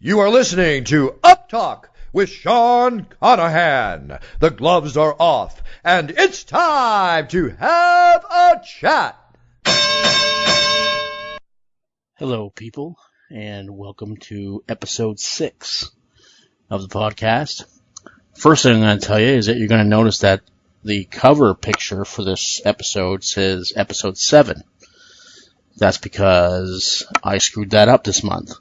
You are listening to UpTalk with Sean Conahan. The gloves are off, and it's time to have a chat. Hello, people, and welcome to episode 6 of the podcast. First thing I'm going to tell you is that you're going to notice that the cover picture for this episode says episode 7. That's because I screwed that up this month.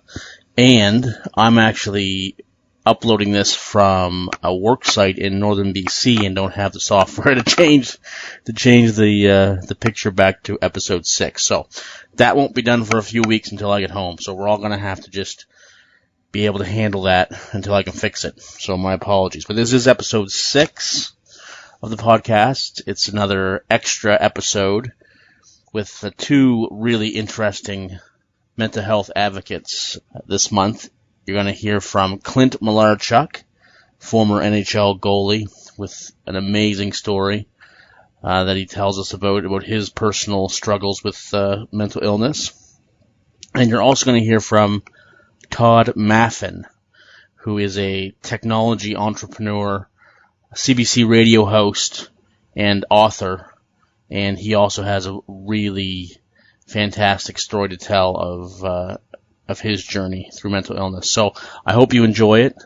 And I'm actually uploading this from a work site in northern BC and don't have the software to change the picture back to episode 6. So that won't be done for a few weeks until I get home. So we're all going to have to just be able to handle that until I can fix it. So my apologies. But this is episode 6 of the podcast. It's another extra episode with two really interesting mental health advocates this month. You're going to hear from Clint Malarchuk, former NHL goalie, with an amazing story that he tells us about his personal struggles with mental illness. And you're also going to hear from Tod Maffin, who is a technology entrepreneur, CBC radio host, and author. And he also has a really fantastic story to tell of his journey through mental illness. So I hope you enjoy it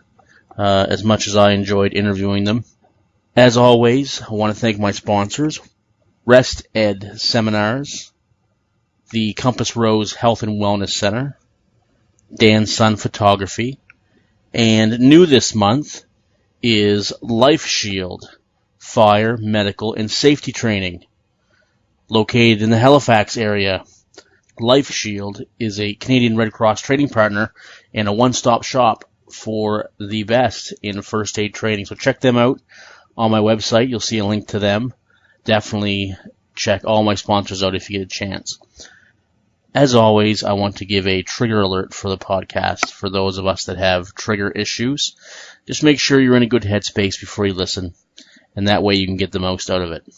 as much as I enjoyed interviewing them. As always, I want to thank my sponsors, Rest Ed Seminars, the Compass Rose Health and Wellness Center, Dan's Son Photography, and new this month is Life Shield Fire, Medical, and Safety Training. Located in the Halifax area, Life Shield is a Canadian Red Cross training partner and a one-stop shop for the best in first aid training. So check them out on my website. You'll see a link to them. Definitely check all my sponsors out if you get a chance. As always, I want to give a trigger alert for the podcast for those of us that have trigger issues. Just make sure you're in a good headspace before you listen, and that way you can get the most out of it.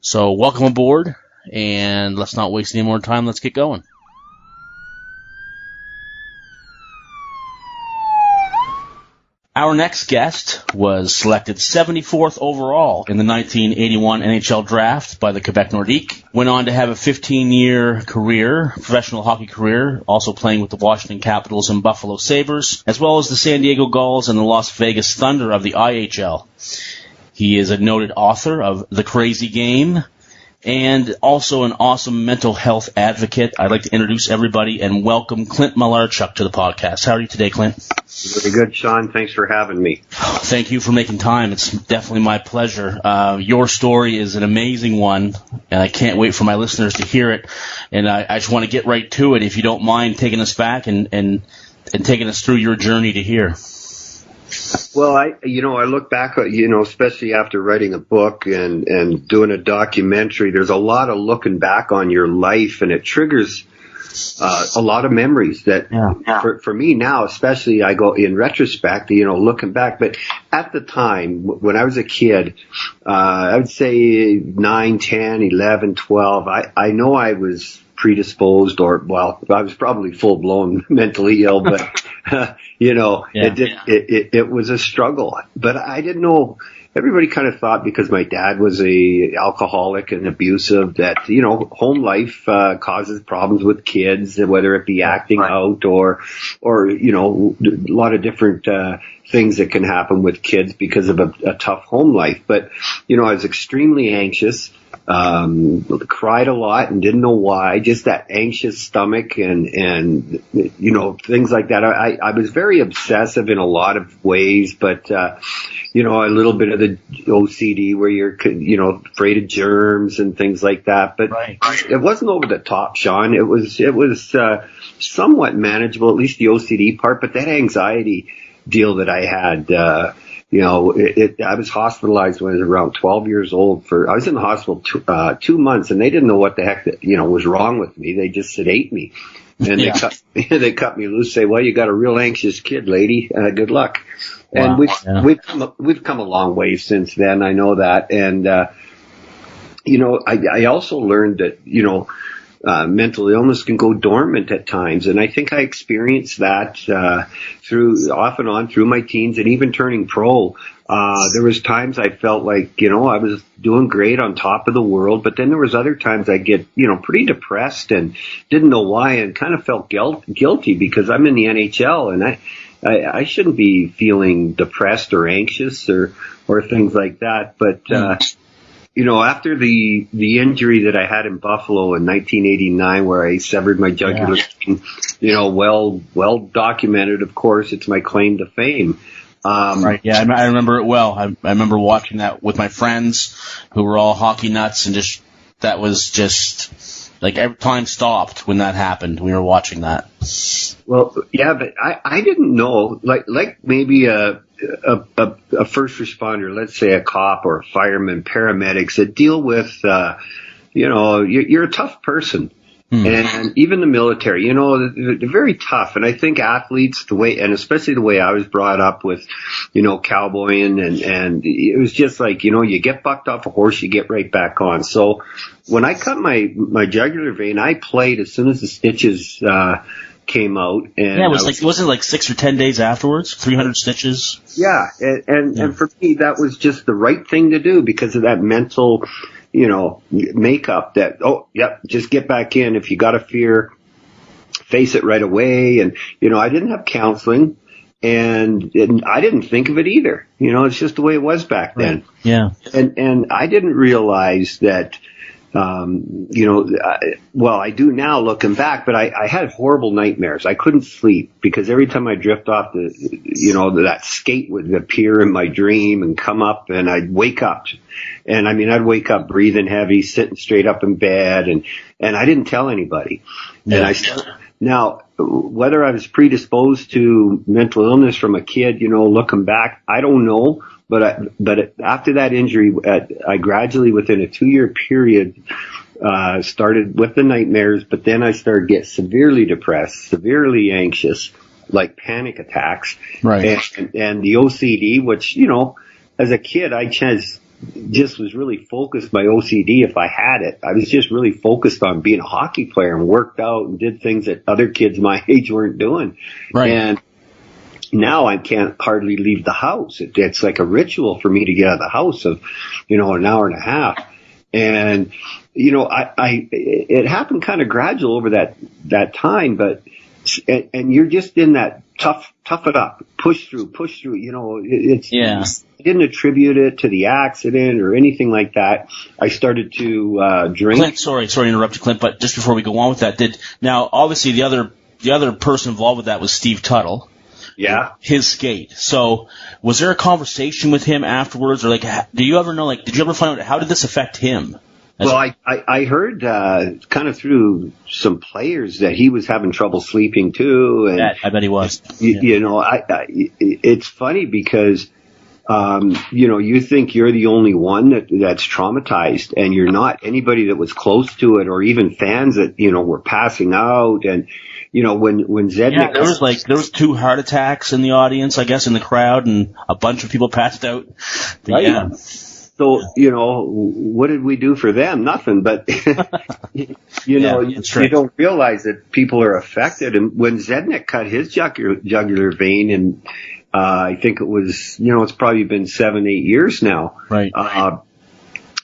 So welcome aboard, and let's not waste any more time. Let's get going. Our next guest was selected 74th overall in the 1981 NHL draft by the Quebec Nordiques. Went on to have a 15-year career, professional hockey career, also playing with the Washington Capitals and Buffalo Sabres, as well as the San Diego Gulls and the Las Vegas Thunder of the IHL. He is a noted author of The Crazy Game and also an awesome mental health advocate. I'd like to introduce everybody and welcome Clint Malarchuk to the podcast. How are you today, Clint? Very good, Sean. Thanks for having me. Thank you for making time. It's definitely my pleasure. Your story is an amazing one, and I can't wait for my listeners to hear it. And I just want to get right to it, if you don't mind taking us back and taking us through your journey to here. Well, I look back, especially after writing a book and doing a documentary, there's a lot of looking back on your life, and it triggers a lot of memories that for me now, especially I go in retrospect, looking back. But at the time, when I was a kid, I would say 9, 10, 11, 12, I know I was predisposed I was probably full blown mentally ill, but it was a struggle, but I didn't know. Everybody kind of thought because my dad was a alcoholic and abusive that, home life, causes problems with kids, whether it be acting out or, a lot of different, things that can happen with kids because of a tough home life. But, I was extremely anxious. Cried a lot and didn't know why, just that anxious stomach and things like that. I was very obsessive in a lot of ways, but, a little bit of the OCD where you're, afraid of germs and things like that. But It wasn't over the top, Sean. It was somewhat manageable, at least the OCD part, but that anxiety deal that I had, I was hospitalized when I was around 12 years old I was in the hospital 2 months, and they didn't know what the heck was wrong with me. They just sedate me. And they cut me loose, say, well, you got a real anxious kid, lady. Good luck. Wow. And we've come a long way since then. I know that. And, I also learned that, mental illness can go dormant at times. And I think I experienced that off and on through my teens and even turning pro. There was times I felt like, I was doing great on top of the world, but then there was other times I get, pretty depressed and didn't know why and kind of felt guilty because I'm in the NHL and I shouldn't be feeling depressed or anxious or things like that. But, after the injury that I had in Buffalo in 1989 where I severed my jugular vein, well documented, of course, it's my claim to fame. Right. Yeah, I remember it well. I remember watching that with my friends who were all hockey nuts, and that was just like every time stopped when that happened. We were watching that. Well, yeah, but I didn't know, like maybe a first responder, let's say a cop or a fireman, paramedics that deal with, you're a tough person. And even the military, they're very tough. And I think athletes, and especially the way I was brought up with, cowboying and it was just like, you get bucked off a horse, you get right back on. So when I cut my jugular vein, I played as soon as the stitches, came out. And yeah, wasn't it like 6 or 10 days afterwards? 300 stitches? Yeah. And for me, that was just the right thing to do because of that mental, makeup that, just get back in. If you got a fear, face it right away. And, I didn't have counseling and I didn't think of it either. It's just the way it was back then. Right. Yeah. And I didn't realize that, I do now looking back, but I had horrible nightmares. I couldn't sleep because every time I drift off that skate would appear in my dream and come up and I'd wake up. And I'd wake up breathing heavy, sitting straight up in bed and I didn't tell anybody. Yeah. And now, whether I was predisposed to mental illness from a kid, looking back, I don't know. But after that injury, I gradually, within a 2-year period, started with the nightmares, but then I started to get severely depressed, severely anxious, like panic attacks. Right. And the OCD, which, as a kid, I just was really focused, my OCD, if I had it. I was just really focused on being a hockey player and worked out and did things that other kids my age weren't doing. Right. And now I can't hardly leave the house. It's like a ritual for me to get out of the house of, an hour and a half. And, it happened kind of gradual over that time, but, and you're just in that tough it up, push through, I didn't attribute it to the accident or anything like that. I started to, drink. Clint, sorry to interrupt you, Clint, but just before we go on with that, now obviously the other person involved with that was Steve Tuttle. Yeah. His skate. So, was there a conversation with him afterwards, or do you ever know, did you ever find out how did this affect him? Well, I heard kind of through some players that he was having trouble sleeping too, and I bet he was. It's funny because you think you're the only one that's traumatized, and you're not. Anybody that was close to it, or even fans that were passing out, and when Zednik, there was 2 heart attacks in the audience, I guess, in the crowd, and a bunch of people passed out. Right. Yeah. So, what did we do for them? Nothing, but, you don't realize that people are affected. And when Zednik cut his jugular vein, and I think it was, it's probably been 7-8 years now. Right.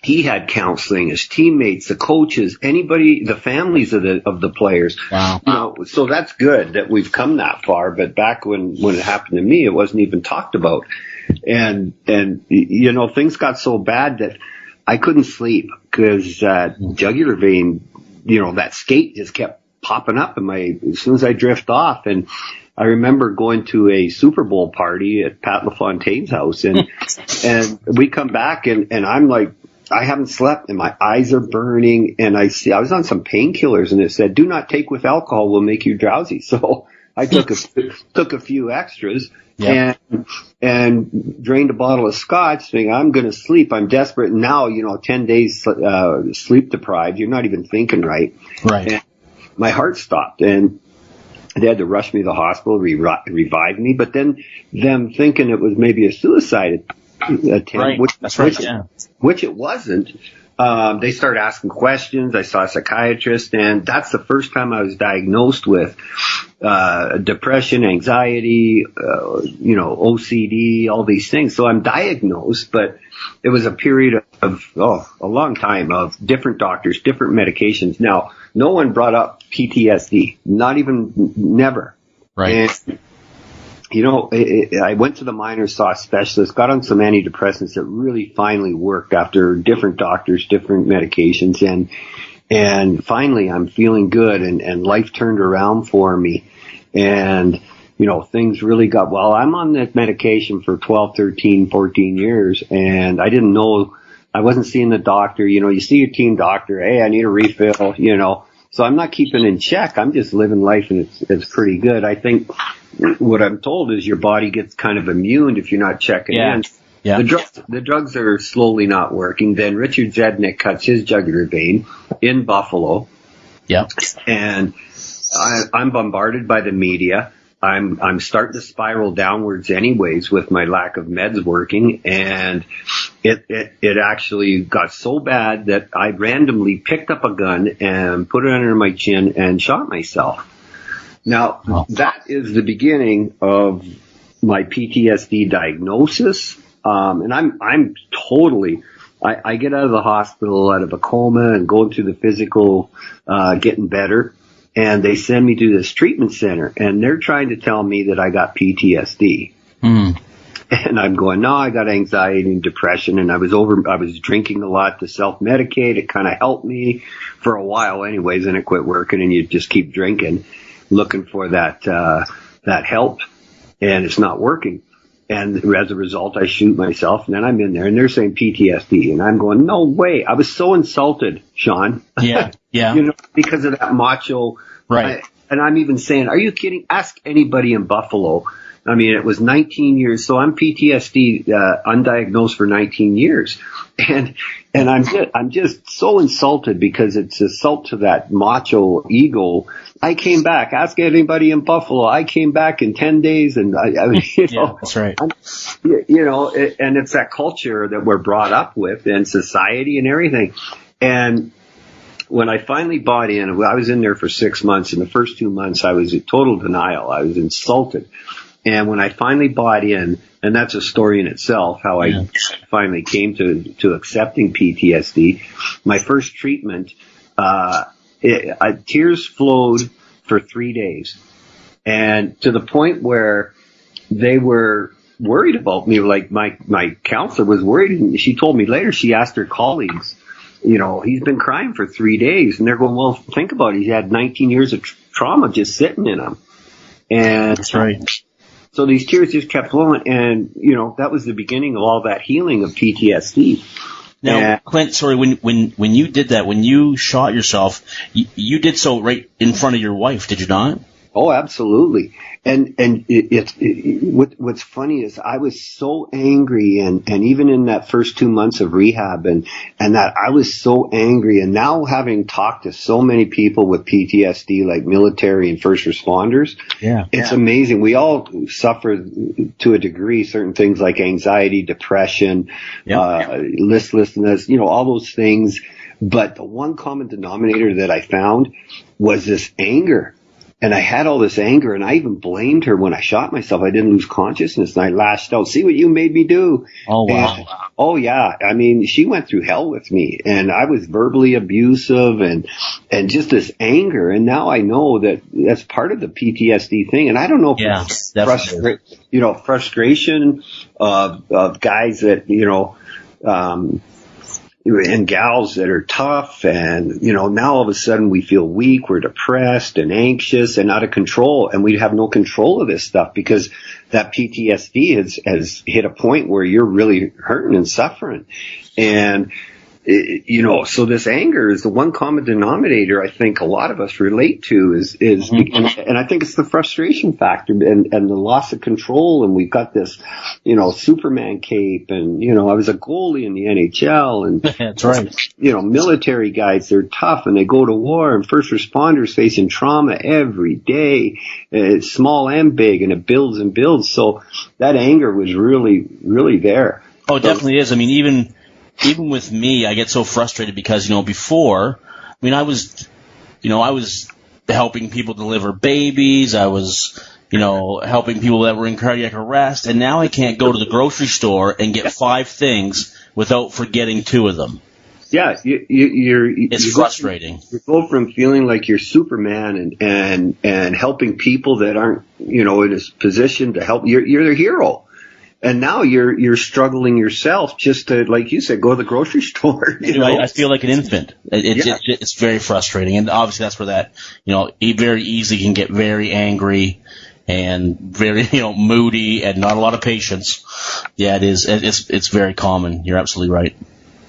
He had counseling, his teammates, the coaches, anybody, the families of the players. Wow. So that's good that we've come that far. But back when it happened to me, it wasn't even talked about. And things got so bad that I couldn't sleep because jugular vein, that skate just kept popping up as soon as I drift off. And I remember going to a Super Bowl party at Pat LaFontaine's house, and we come back and I'm like, I haven't slept and my eyes are burning, and I was on some painkillers and it said, do not take with alcohol, will make you drowsy. So I took a few extras. Yep. And drained a bottle of scotch, thinking I'm going to sleep. I'm desperate. Now, 10 days sleep deprived. You're not even thinking right. Right. And my heart stopped, and they had to rush me to the hospital, revive me. But then them thinking it was maybe a suicide attempt, right. which it wasn't. They started asking questions. I saw a psychiatrist, and that's the first time I was diagnosed with depression, anxiety, OCD, all these things. So I'm diagnosed, but it was a period of a long time of different doctors, different medications. Now, no one brought up PTSD, never. Right. And, I went to the minor, saw a specialist, got on some antidepressants that really finally worked after different doctors, different medications, and finally I'm feeling good, and life turned around for me, and things really got well. I'm on that medication for 12, 13, 14 years, and I didn't know, I wasn't seeing the doctor. You see your team doctor, hey, I need a refill, so I'm not keeping in check. I'm just living life, and it's pretty good. I think what I'm told is your body gets kind of immune if you're not checking in. Yeah. The drugs are slowly not working. Then Richard Zednick cuts his jugular vein in Buffalo. Yeah. And I'm bombarded by the media. I'm starting to spiral downwards anyways with my lack of meds working, and it actually got so bad that I randomly picked up a gun and put it under my chin and shot myself. Now, that is the beginning of my PTSD diagnosis. And I'm totally, I get out of the hospital, out of a coma, and go into the physical, getting better. And they send me to this treatment center, and they're trying to tell me that I got PTSD. Mm. And I'm going, no, I got anxiety and depression, and I was drinking a lot to self-medicate. It kind of helped me for a while anyways, and it quit working, and you just keep drinking, looking for that help, and it's not working. And as a result, I shoot myself, and then I'm in there, and they're saying PTSD, and I'm going, no way. I was so insulted, Sean. Yeah, yeah. Because of that macho. Right. And I'm even saying, are you kidding? Ask anybody in Buffalo. I mean, it was 19 years, so I'm PTSD undiagnosed for 19 years, and I'm just so insulted because it's assault to that macho ego. I came back. Ask anybody in Buffalo. I came back in 10 days, and yeah, that's right. and it's that culture that we're brought up with, and society and everything. And when I finally bought in, I was in there for 6 months. In the first 2 months, I was in total denial. I was insulted. And when I finally bought in, and that's a story in itself, how I finally came to accepting PTSD, my first treatment, tears flowed for 3 days. And to the point where they were worried about me, like my counselor was worried. And she told me later, she asked her colleagues, he's been crying for 3 days. And they're going, well, think about it. He had 19 years of trauma just sitting in him. And that's right. So these tears just kept flowing, and, that was the beginning of all that healing of PTSD. Now, Clint, sorry, when you did that, when you shot yourself, you did so right in front of your wife, did you not? Oh, absolutely. And what's funny is I was so angry, and even in that first 2 months of rehab, and that I was so angry, and now having talked to so many people with PTSD, like military and first responders, it's amazing. We all suffer to a degree certain things like anxiety, depression, listlessness, all those things. But the one common denominator that I found was this anger. And I had all this anger, and I even blamed her when I shot myself. I didn't lose consciousness, and I lashed out. See what you made me do. Oh, wow. And, oh, yeah. I mean, she went through hell with me, and I was verbally abusive and just this anger. And now I know that that's part of the PTSD thing. And I don't know if it's frustration of guys that, and gals that are tough, and now all of a sudden we feel weak, we're depressed and anxious and out of control, and we have no control of this stuff because that PTSD has hit a point where you're really hurting and suffering. And so this anger is the one common denominator I think a lot of us relate to is and I think it's the frustration factor and the loss of control. And we've got this, Superman cape, and, I was a goalie in the NHL, and that's right. Military guys, they're tough and they go to war, and first responders facing trauma every day, small and big, and it builds and builds. So that anger was really, really there. Oh, it definitely is. I mean, even even with me, I get so frustrated because, before, I was helping people deliver babies. I was, helping people that were in cardiac arrest. And now I can't go to the grocery store and get 5 things without forgetting 2 of them. Yeah, it's frustrating. You go from feeling like you're Superman and helping people that aren't, in a position to help. You're the hero. And now you're struggling yourself just to, like you said, go to the grocery store. I feel like an infant. It's very frustrating, and obviously that's where that very easily can get very angry and very moody and not a lot of patience. Yeah, it is. It's very common. You're absolutely right.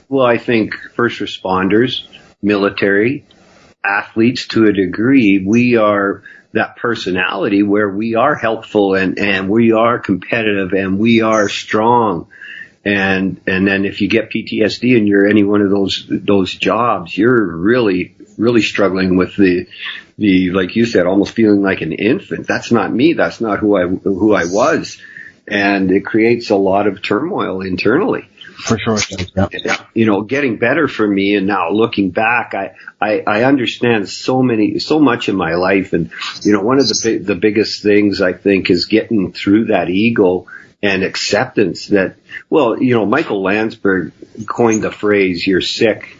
Well, I think first responders, military, athletes to a degree, we are that personality where we are helpful and we are competitive and we are strong. And then if you get PTSD and you're any one of those jobs, you're really, really struggling with the, like you said, almost feeling like an infant. That's not me. That's not who I was. And it creates a lot of turmoil internally. For sure. Yeah. Getting better for me, and now looking back, I understand so much in my life, and one of the biggest things I think is getting through that ego and acceptance that, Michael Landsberg coined the phrase, "You're sick,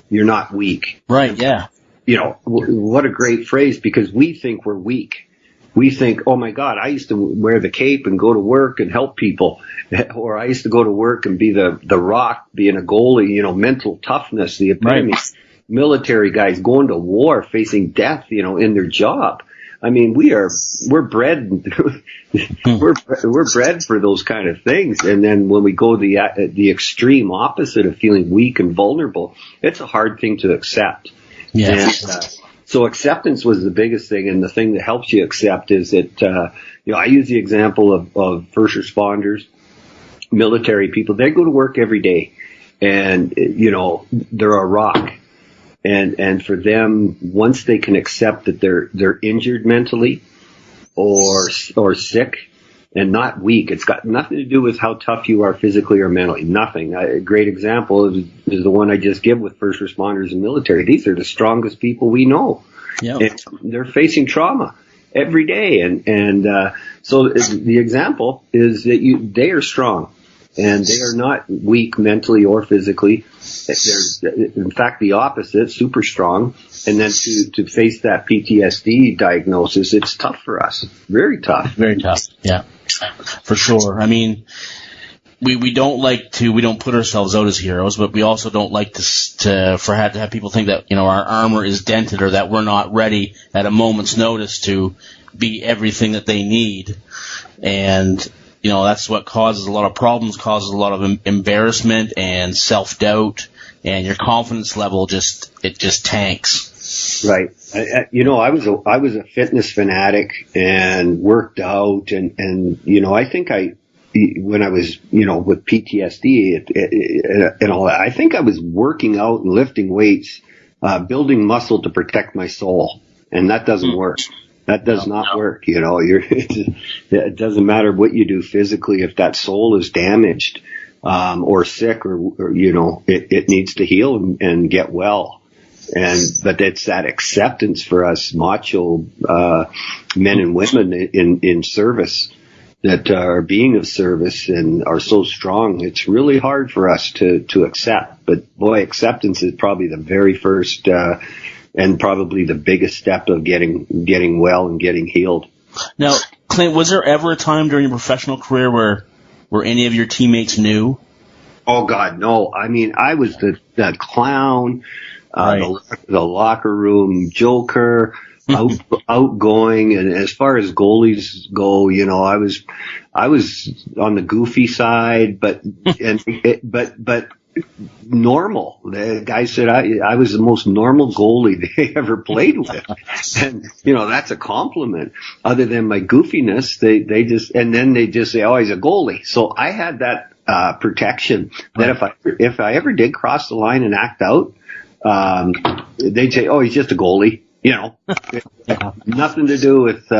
you're not weak." Right. Yeah. What a great phrase, because we think we're weak. We think, oh my God, I used to wear the cape and go to work and help people. Or I used to go to work and be the rock, being a goalie, mental toughness, the epitome. Right. Military guys going to war, facing death, in their job. I mean, we're bred, we're bred for those kind of things. And then when we go the extreme opposite of feeling weak and vulnerable, it's a hard thing to accept. Yeah. And, so acceptance was the biggest thing, and the thing that helps you accept is that, I use the example of first responders, military people. They go to work every day, and, they're a rock. And for them, once they can accept that they're injured mentally or sick and not weak, it's got nothing to do with how tough you are physically or mentally. Nothing. A great example is the one I just give with first responders and military. These are the strongest people we know. Yeah. And they're facing trauma every day. And so the example is that they are strong. And they are not weak mentally or physically. They're, in fact, the opposite, super strong. And then to face that PTSD diagnosis, it's tough for us. Very tough. Very tough. Yeah, for sure. I mean, we don't put ourselves out as heroes, but we also don't like to have people think that, our armor is dented or that we're not ready at a moment's notice to be everything that they need. And, that's what causes a lot of problems, causes a lot of embarrassment and self-doubt, and your confidence level just tanks. Right. I was a fitness fanatic and worked out, and I think when I was, with PTSD and all that, I think I was working out and lifting weights, building muscle to protect my soul, and that doesn't work. That does not work. It doesn't matter what you do physically if that soul is damaged, or sick, or it needs to heal and get well. But it's that acceptance for us macho, men and women in service that are being of service and are so strong. It's really hard for us to accept. But boy, acceptance is probably the very first, and probably the biggest step of getting well and getting healed. Now, Clint, was there ever a time during your professional career where any of your teammates knew? Oh God, no. I mean, I was the clown, right. the locker room joker, outgoing, and as far as goalies go, I was on the goofy side, but normal. The guy said I was the most normal goalie they ever played with. And, that's a compliment. Other than my goofiness, they just say, oh, he's a goalie. So I had that, protection that if I ever did cross the line and act out, they'd say, oh, he's just a goalie. Nothing to do with,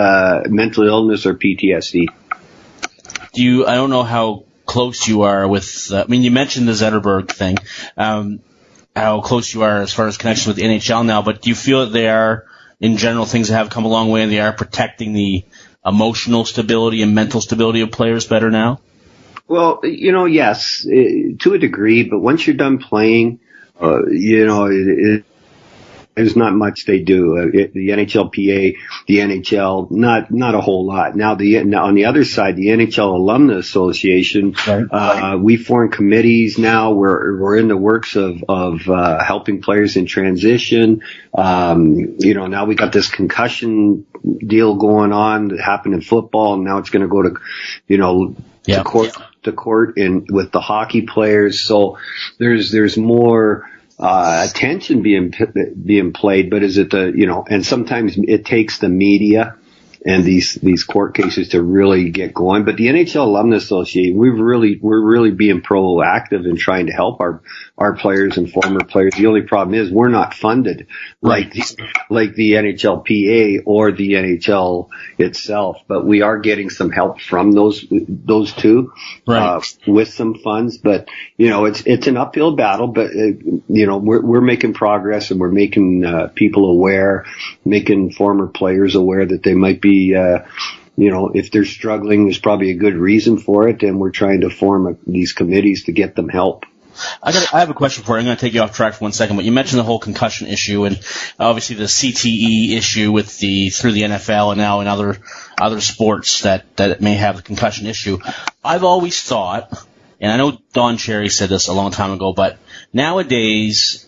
mental illness or PTSD. I don't know how close you are with, you mentioned the Zetterberg thing, how close you are as far as connection with the NHL now, but do you feel that they are, in general, things that have come a long way and they are protecting the emotional stability and mental stability of players better now? Well, yes, to a degree, but once you're done playing, there's not much they do. The NHLPA, the NHL, not a whole lot. Now on the other side, the NHL Alumni Association, right. We form committees now. We're in the works of helping players in transition. Now we got this concussion deal going on that happened in football, and now it's going to go to, to court with the hockey players. So there's more attention being played, but is it and sometimes it takes the media and these court cases to really get going. But the NHL Alumni Association, we're really being proactive in trying to help our players and former players. The only problem is we're not funded like the NHLPA or the NHL itself, but we are getting some help from those two, with some funds. But it's an uphill battle, but we're making progress, and we're making people aware, making former players aware that they might be if they're struggling, there's probably a good reason for it, and we're trying to form these committees to get them help. I have a question for you. I'm going to take you off track for 1 second, but you mentioned the whole concussion issue and obviously the CTE issue through the NFL and now in other sports that may have the concussion issue. I've always thought, and I know Don Cherry said this a long time ago, but nowadays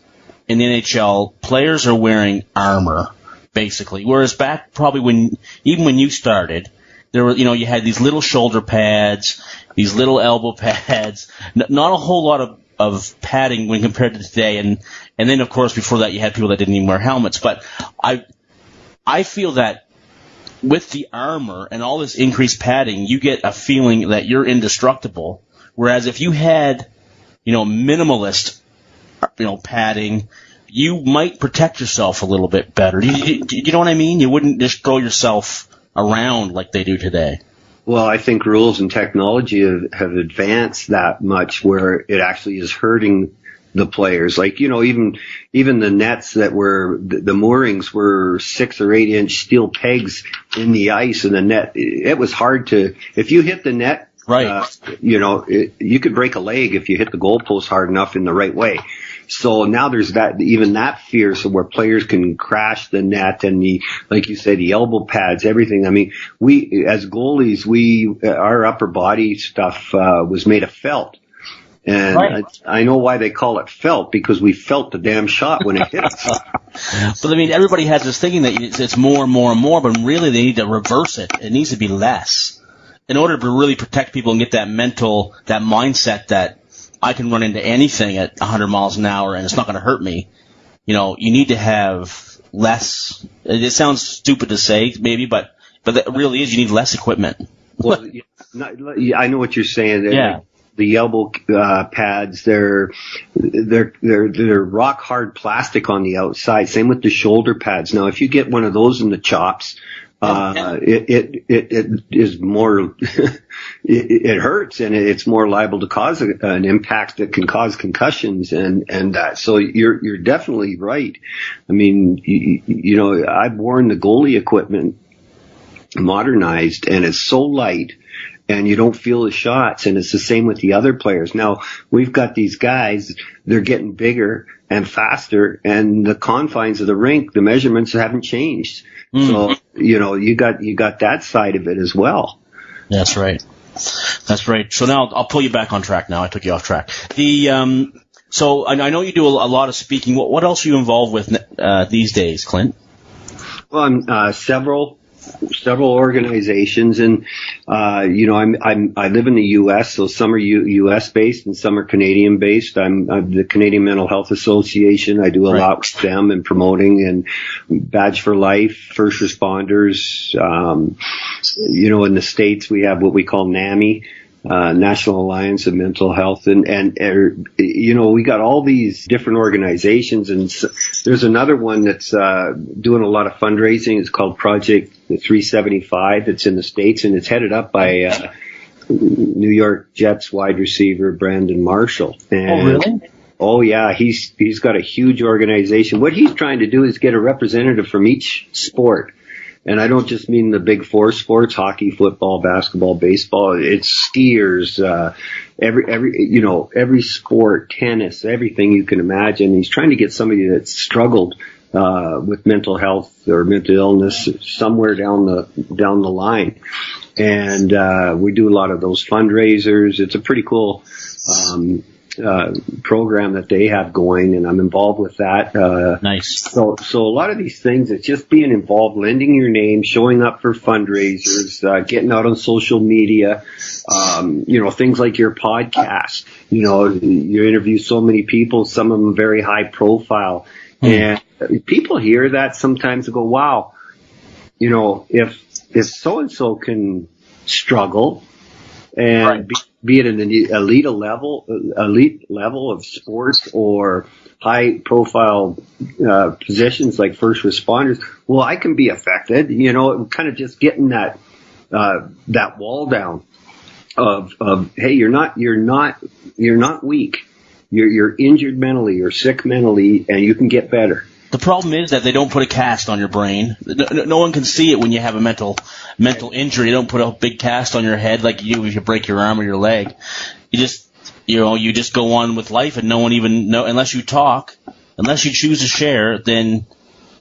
in the NHL, players are wearing armor, basically. Whereas back probably when you started, there were, you had these little shoulder pads, these little elbow pads, not a whole lot of padding when compared to today. And then of course before that you had people that didn't even wear helmets. But I feel that with the armor and all this increased padding, you get a feeling that you're indestructible. Whereas if you had, minimalist, padding, you might protect yourself a little bit better. Do you know what I mean? You wouldn't just throw yourself around like they do today. Well, I think rules and technology have advanced that much where it actually is hurting the players. Like, even the nets that were, the moorings were 6 or 8 inch steel pegs in the ice, and the net, it was hard if you hit the net, right. You could break a leg if you hit the goalpost hard enough in the right way. So now there's that fear, so where players can crash the net and like you say, the elbow pads, everything. I mean, we, as goalies, our upper body stuff, was made of felt. And right. I know why they call it felt, because we felt the damn shot when it hit us. But everybody has this thinking that it's more and more and more, but really they need to reverse it. It needs to be less in order to really protect people and get that mindset that I can run into anything at 100 miles an hour and it's not going to hurt me. You need to have less. It sounds stupid to say, maybe, but that really is. You need less equipment. Well, I know what you're saying. Yeah. The elbow pads, they're rock hard plastic on the outside. Same with the shoulder pads. Now, if you get one of those in the chops, it is more, it hurts, and it's more liable to cause an impact that can cause concussions and that. So you're definitely right. I mean, I've worn the goalie equipment modernized, and it's so light, and you don't feel the shots, and it's the same with the other players. Now, we've got these guys, they're getting bigger and faster, and the confines of the rink, the measurements haven't changed. So, you got that side of it as well. That's right. So now I'll pull you back on track now. I took you off track. So I know you do a lot of speaking. What else are you involved with these days, Clint? Well, I'm several organizations, and I live in the U.S., so some are U.S. based and some are Canadian based. I'm the Canadian Mental Health Association. I do a lot with them in promoting and Badge for Life, first responders. In the States we have what we call NAMI, National Alliance of Mental Health, and we got all these different organizations, and there's another one that's doing a lot of fundraising. It's called Project 375. It's in the States, and it's headed up by New York Jets wide receiver Brandon Marshall. And, really? Oh yeah, he's got a huge organization. What he's trying to do is get a representative from each sport. And I don't just mean the big four sports, hockey, football, basketball, baseball. It's skiers, every sport, tennis, everything you can imagine. He's trying to get somebody that's struggled with mental health or mental illness somewhere down the line. And we do a lot of those fundraisers. It's a pretty cool program that they have going, and I'm involved with that. Nice. So a lot of these things, it's just being involved, lending your name, showing up for fundraisers, getting out on social media, things like your podcast. You interview so many people, some of them very high profile. And people hear that sometimes and go, wow, if so-and-so can struggle and be at an elite level of sports or high profile positions like first responders, well, I can be affected. Kind of just getting that wall down of hey, you're not weak. You're injured mentally, you're sick mentally, and you can get better. The problem is that they don't put a cast on your brain. No one can see it when you have a mental injury. They don't put a big cast on your head like you do if you break your arm or your leg. You just go on with life, and no one even know unless you talk, unless you choose to share. Then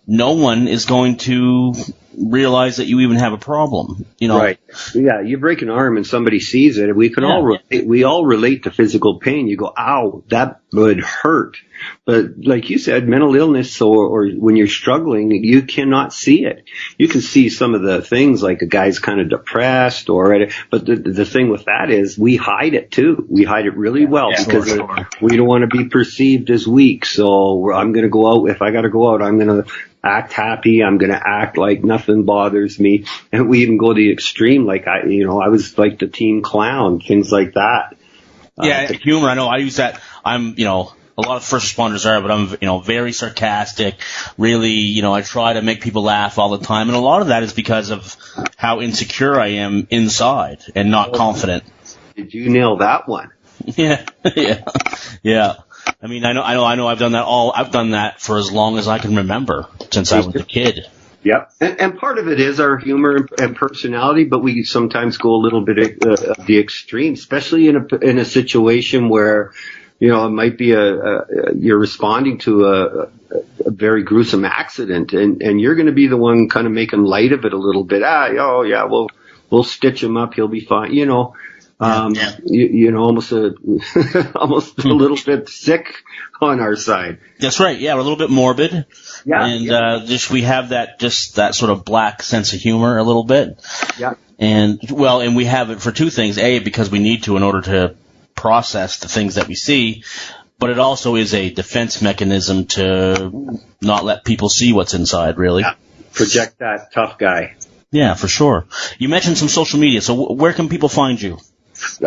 no one is going to realize that you even have a problem. Right? Yeah, you break an arm and somebody sees it. We can all relate. We all relate to physical pain. You go, "Ow, that would hurt." But like you said, mental illness or when you're struggling, you cannot see it. You can see some of the things like a guy's kind of depressed but the thing with that is we hide it too. We hide it really well because we don't want to be perceived as weak. So I'm going to go out. If I got to go out, I'm going to act happy. I'm going to act like nothing bothers me. And we even go to the extreme. Like I was like the teen clown, things like that. Yeah, humor. I know. I use that. A lot of first responders are, but I'm, very sarcastic. Really, I try to make people laugh all the time. And a lot of that is because of how insecure I am inside and not confident. Did you nail that one? Yeah. I mean, I know I've done that I've done that for as long as I can remember, since I was a kid. Yep. And part of it is our humor and personality, but we sometimes go a little bit of the extreme, especially in a situation where, it might be you're responding to a very gruesome accident, and you're going to be the one kind of making light of it a little bit. We'll stitch him up. He'll be fine. Almost a little bit sick on our side. That's right. Yeah, we're a little bit morbid. Yeah. And we have that sort of black sense of humor a little bit. Yeah. And we have it for two things. A, because we need to in order to process the things that we see, but it also is a defense mechanism to not let people see what's inside, really. Yeah. Project that tough guy. Yeah, for sure. You mentioned some social media, so where can people find you?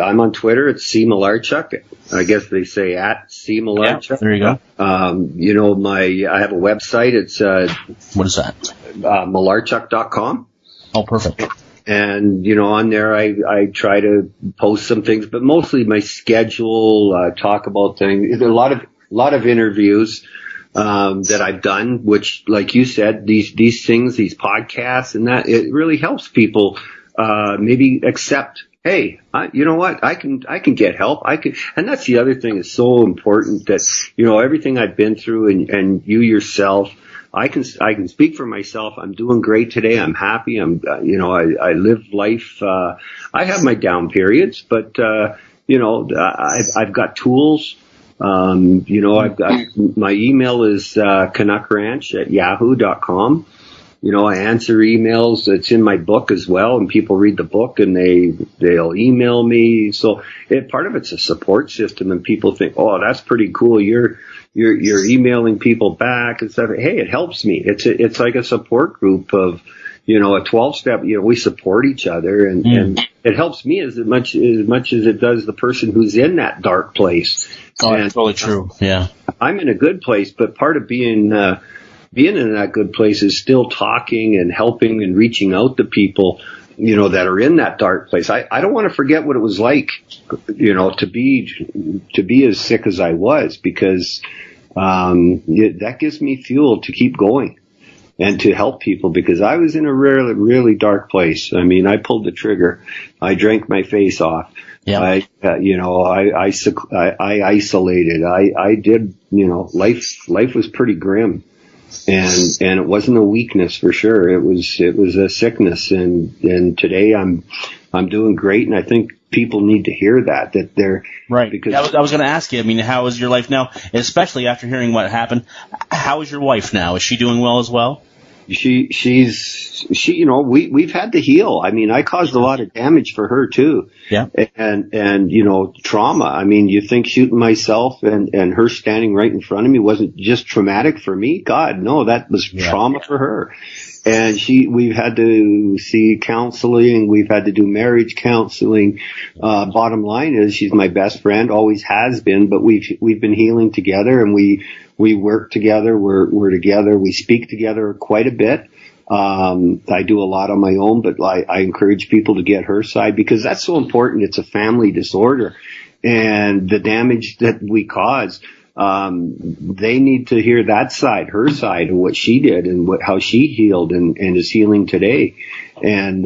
I'm on Twitter. It's C. Malarchuk. I guess they say at C. Malarchuk. Yeah, there you go. I have a website. It's what is that? Malarchuk.com. Oh, perfect. And, on there, I try to post some things, but mostly my schedule, talk about things. There's a lot of interviews, that I've done, which, like you said, these things, these podcasts and that, it really helps people, maybe accept, hey, you know what? I can get help. And that's the other thing is so important that, everything I've been through and you yourself, I can speak for myself. I'm doing great today. I'm happy. I live life. I have my down periods, but, I've got tools. I've got, my email is, canuckranch@yahoo.com. I answer emails. It's in my book as well, and people read the book and they'll email me. So part of it's a support system, and people think, oh, that's pretty cool. You're emailing people back and stuff. Hey, it helps me. It's like a support group of, a 12-step, we support each other, and it helps me as much as it does the person who's in that dark place. Oh, that's totally true. Yeah. I'm in a good place, but part of being in that good place is still talking and helping and reaching out to people. that are in that dark place. I don't want to forget what it was like, to be as sick as I was, because that gives me fuel to keep going and to help people, because I was in a really, really dark place. I mean, I pulled the trigger. I drank my face off. Yeah. I isolated. I did, life was pretty grim, and it wasn't a weakness for sure. It was a sickness, and today I'm doing great, and I think people need to hear that they're right. Because I was going to ask you. I mean, how is your life now? Especially after hearing what happened. How is your wife now? Is she doing well as well? We've had to heal. I mean, I caused a lot of damage for her too. Yeah. And trauma. I mean, you think shooting myself and her standing right in front of me wasn't just traumatic for me? God, no, that was trauma for her. And we've had to see counseling. We've had to do marriage counseling. Bottom line is she's my best friend, always has been, but we've been healing together, and we work together. We're together. We speak together quite a bit. I do a lot on my own, but I encourage people to get her side, because that's so important. It's a family disorder, and the damage that we cause, they need to hear that side, her side, and what she did, and how she healed and is healing today. And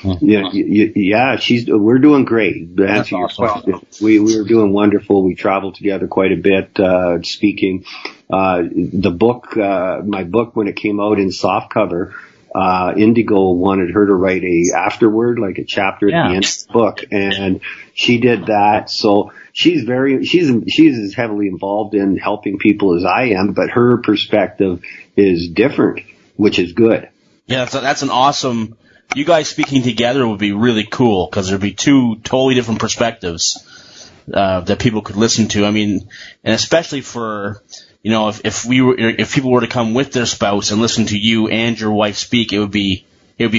we're doing great. To answer your question, we're doing wonderful. We travel together quite a bit, speaking. The book, my book, when it came out in softcover, Indigo wanted her to write a afterword, like a chapter at the end of the book, and she did that. So she's as heavily involved in helping people as I am, but her perspective is different, which is good. Yeah, that's an awesome. You guys speaking together would be really cool, because there'd be two totally different perspectives that people could listen to. I mean, and especially for, if people were to come with their spouse and listen to you and your wife speak, it would be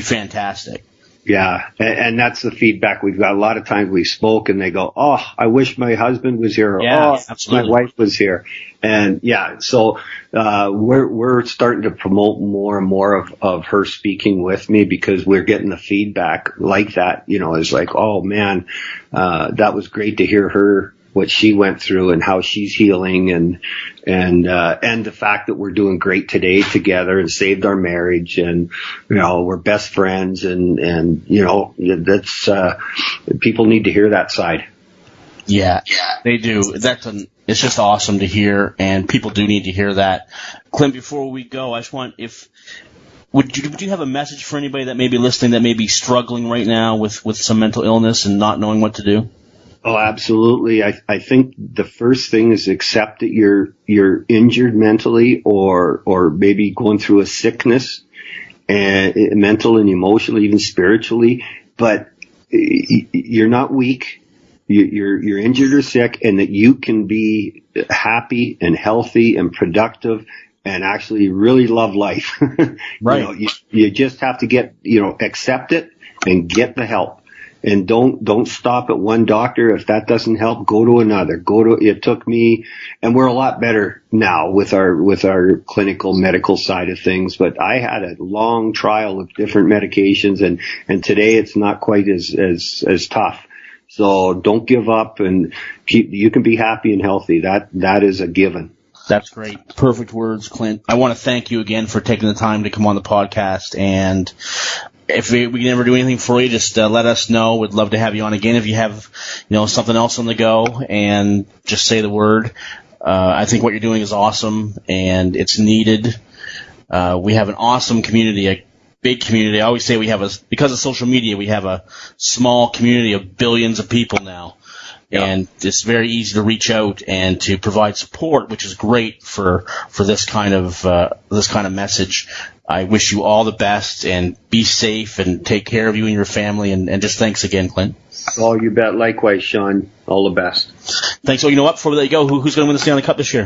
fantastic. Yeah, and that's the feedback we've got. A lot of times we spoke and they go, "Oh, I wish my husband was here." Or, "Oh, absolutely. My wife was here." And so we're starting to promote more and more of her speaking with me, because we're getting the feedback like that. It's like, "Oh man, that was great to hear her, what she went through and how she's healing, and the fact that we're doing great today together and saved our marriage, and we're best friends, and that's people need to hear that side." Yeah, they do. It's just awesome to hear, and people do need to hear that. Clint, before we go, I just want would you have a message for anybody that may be listening that may be struggling right now with some mental illness and not knowing what to do? Oh, absolutely. I think the first thing is accept that you're injured mentally, or maybe going through a sickness, and mental and emotionally, even spiritually, but you're not weak. You're injured or sick, and that you can be happy and healthy and productive and actually really love life. Right. You just have to accept it and get the help. And don't stop at one doctor. If that doesn't help, go to another. It took me, and we're a lot better now with our clinical medical side of things, but I had a long trial of different medications, and today it's not quite as tough. So don't give up, and you can be happy and healthy. That is a given. That's great. Perfect words, Clint. I want to thank you again for taking the time to come on the podcast, and if we can ever do anything for you, just let us know. We'd love to have you on again if you have, something else on the go, and just say the word. I think what you're doing is awesome, and it's needed. We have an awesome community, a big community. I always say because of social media, we have a small community of billions of people now. Yeah. And it's very easy to reach out and to provide support, which is great for this kind of message. I wish you all the best, and be safe, and take care of you and your family, and just thanks again, Clint. Oh, you bet. Likewise, Sean. All the best. Thanks. Oh, you know what? Before we let you go, who's going to win the Stanley Cup this year?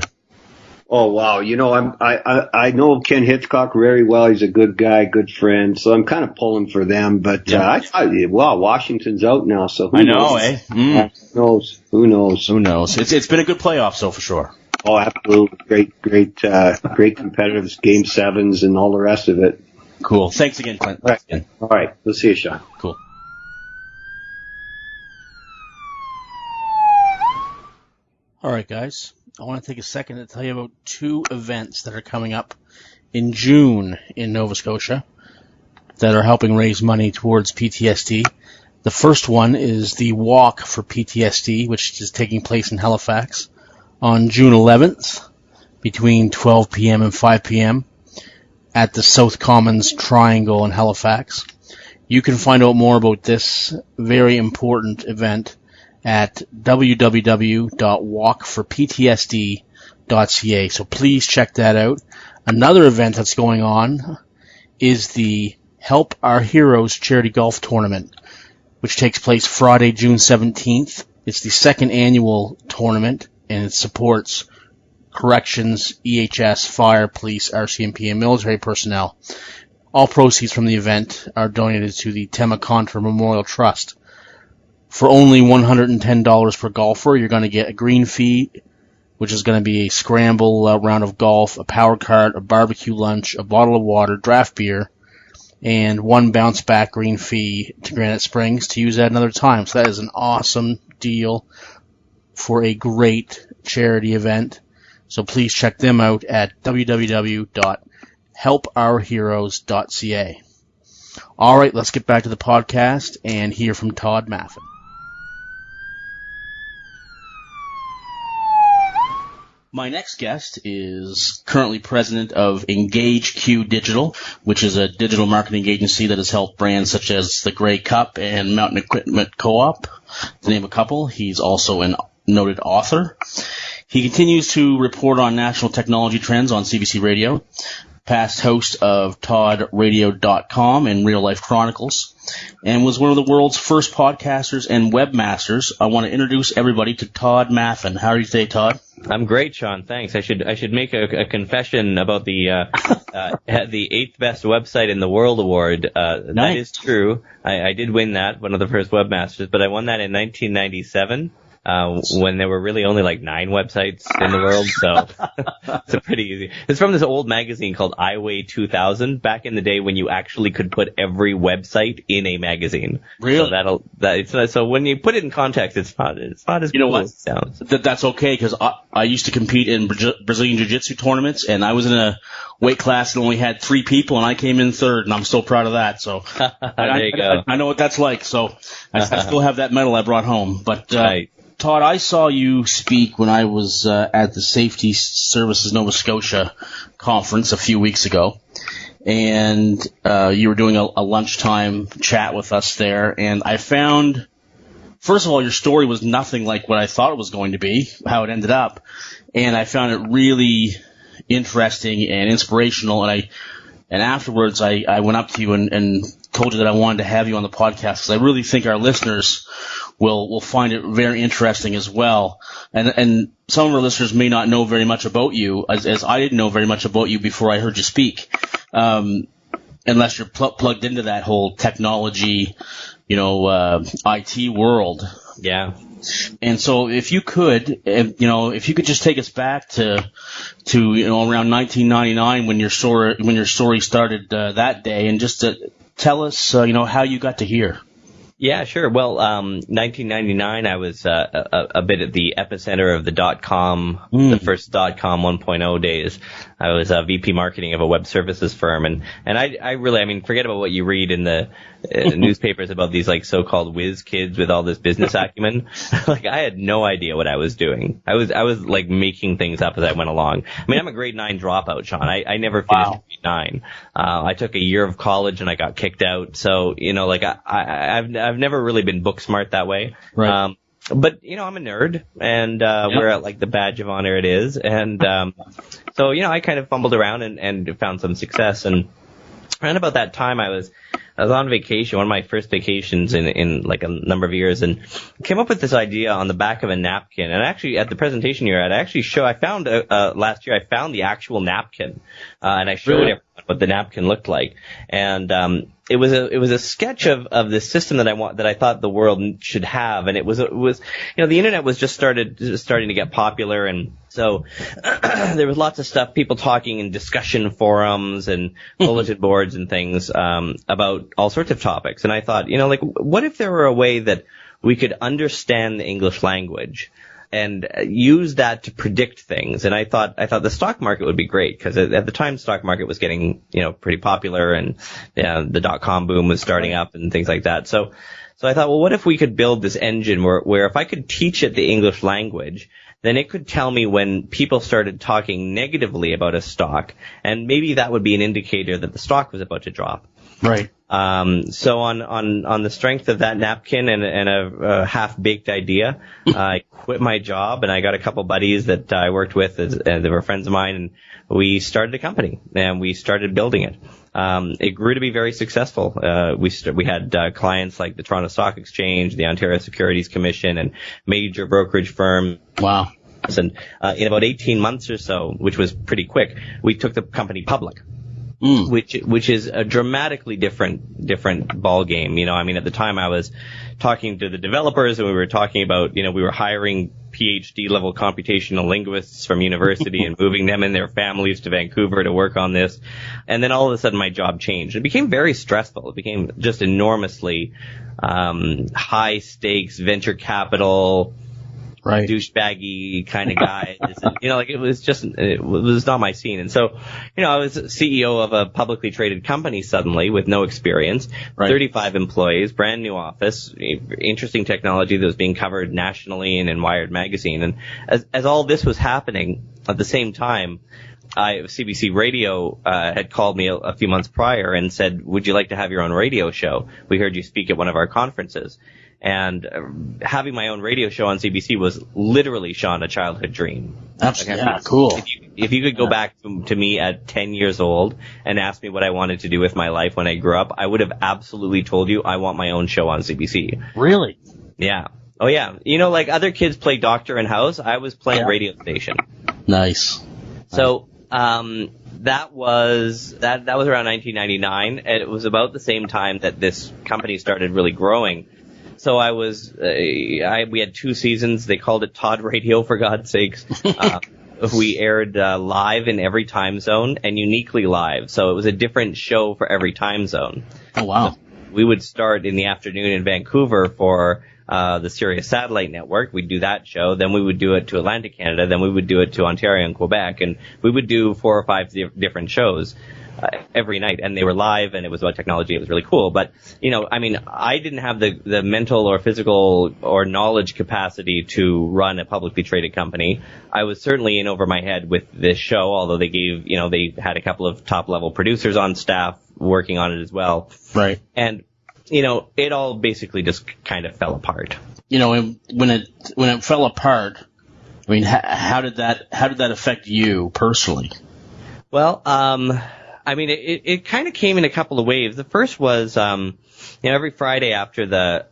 Oh, wow. I know Ken Hitchcock very well. He's a good guy, good friend. So I'm kind of pulling for them. But Washington's out now. So who knows? Eh? Who knows? It's been a good playoff, so for sure. Oh, absolutely. Great competitive game sevens and all the rest of it. Cool. Thanks again, Clint. All right. All right. We'll see you, Sean. Cool. All right, guys. I want to take a second to tell you about two events that are coming up in June in Nova Scotia that are helping raise money towards PTSD. The first one is the Walk for PTSD, which is taking place in Halifax on June 11th between 12 p.m. and 5 p.m. at the South Commons Triangle in Halifax. You can find out more about this very important event at www.walkforptsd.ca. So please check that out. Another event that's going on is the Help Our Heroes Charity Golf Tournament, which takes place Friday, June 17th. It's the second annual tournament, and it supports corrections, EHS, fire, police, RCMP, and military personnel. All proceeds from the event are donated to the Tema Contra Memorial Trust. For only $110 per golfer, you're going to get a green fee, which is going to be a scramble round of golf, a power cart, a barbecue lunch, a bottle of water, draft beer, and one bounce back green fee to Granite Springs to use at another time. So that is an awesome deal for a great charity event. So please check them out at www.helpourheroes.ca. All right, let's get back to the podcast and hear from Tod Maffin. My next guest is currently president of EngageQ Digital, which is a digital marketing agency that has helped brands such as the Grey Cup and Mountain Equipment Co-op, to name a couple. He's also a noted author. He continues to report on national technology trends on CBC Radio, past host of ToddRadio.com and Real Life Chronicles, and was one of the world's first podcasters and webmasters. I want to introduce everybody to Tod Maffin. How are you today, Tod? I'm great, Sean. Thanks. I should make a confession about the the 8th best website in the world award. Nice. That is true. I did win that, one of the first webmasters, but I won that in 1997. When there were really only like 9 websites in the world, so it's a pretty easy. It's from this old magazine called iWay 2000, back in the day when you actually could put every website in a magazine. Really? So when you put it in context, it's not as cool as it sounds. That's okay, because I used to compete in Brazilian Jiu-Jitsu tournaments, and I was in a weight class that only had 3 people, and I came in third, and I'm so proud of that. So there you go. I know what that's like. So I still have that medal I brought home, but. Right. Tod, I saw you speak when I was at the Safety Services Nova Scotia conference a few weeks ago, and you were doing a lunchtime chat with us there, and I found, first of all, your story was nothing like what I thought it was going to be, how it ended up, and I found it really interesting and inspirational, and afterwards I went up to you and told you that I wanted to have you on the podcast, because I really think our listeners will find it very interesting as well. And some of our listeners may not know very much about you, as I didn't know very much about you before I heard you speak, unless you're plugged into that whole technology, IT world. Yeah. And so if you could, just take us back to around 1999 when your story started that day, and just to tell us, how you got to here. Yeah, sure. Well, 1999, I was a bit at the epicenter of the .com, the first .com 1.0 days. I was VP marketing of a web services firm, and I really, forget about what you read in the newspapers about these like so-called whiz kids with all this business acumen. Like, I had no idea what I was doing. I was like making things up as I went along. I'm a grade 9 dropout, Sean. I never finished grade 9. I took a year of college and I got kicked out. So, I've never really been book smart that way. Right. But, I'm a nerd, and we're at like the badge of honor it is. And so, I kind of fumbled around and found some success. And around about that time, I was on vacation, one of my first vacations in like a number of years, and came up with this idea on the back of a napkin. And actually, at the presentation you're at, I found last year, I found the actual napkin, and I showed everyone what the napkin looked like. And it was a sketch of the system that I thought the world should have, and it was the internet was just starting to get popular, and so there was lots of stuff, people talking in discussion forums and bulletin boards and things about all sorts of topics, and I thought, what if there were a way that we could understand the English language and use that to predict things. And I thought the stock market would be great, because at the time, the stock market was getting, pretty popular, and the .com boom was starting up and things like that. So I thought, well, what if we could build this engine where if I could teach it the English language, then it could tell me when people started talking negatively about a stock, and maybe that would be an indicator that the stock was about to drop. Right. So on the strength of that napkin and a half-baked idea, I quit my job, and I got a couple buddies that I worked with, they were friends of mine, and we started a company, and we started building it. It grew to be very successful. We had clients like the Toronto Stock Exchange, the Ontario Securities Commission, and major brokerage firms. Wow. And in about 18 months or so, which was pretty quick, we took the company public. Which is a dramatically different ball game. At the time I was talking to the developers, and we were talking about, we were hiring PhD level computational linguists from university and moving them and their families to Vancouver to work on this. And then all of a sudden my job changed. It became very stressful. It became just enormously, high stakes venture capital, right, douchebaggy kind of guy. It was not my scene. And so, I was CEO of a publicly traded company suddenly with no experience, right. 35 employees, brand new office, interesting technology that was being covered nationally and in Wired magazine. And as all this was happening at the same time, CBC Radio had called me a few months prior and said, "Would you like to have your own radio show? We heard you speak at one of our conferences." And having my own radio show on CBC was literally, Sean, a childhood dream. Absolutely. Yeah, cool. If you could go back to me at 10 years old and ask me what I wanted to do with my life when I grew up, I would have absolutely told you I want my own show on CBC. Really? Yeah. Oh, yeah. Like other kids play doctor in house, I was playing radio station. Nice. So that was around 1999, and it was about the same time that this company started really growing. So we had 2 seasons. They called it Tod Radio, for God's sakes. We aired live in every time zone and uniquely live. So it was a different show for every time zone. Oh, wow. So we would start in the afternoon in Vancouver for the Sirius Satellite Network. We'd do that show. Then we would do it to Atlantic Canada. Then we would do it to Ontario and Quebec. And we would do 4 or 5 different shows every night, and they were live, and it was about technology. It was really cool. But, I didn't have the mental or physical or knowledge capacity to run a publicly traded company. I was certainly in over my head with this show, although they had a couple of top level producers on staff working on it as well. Right. And, it all basically just kind of fell apart. And when it fell apart, how did that affect you personally? Well, it kind of came in a couple of waves. The first was, every Friday after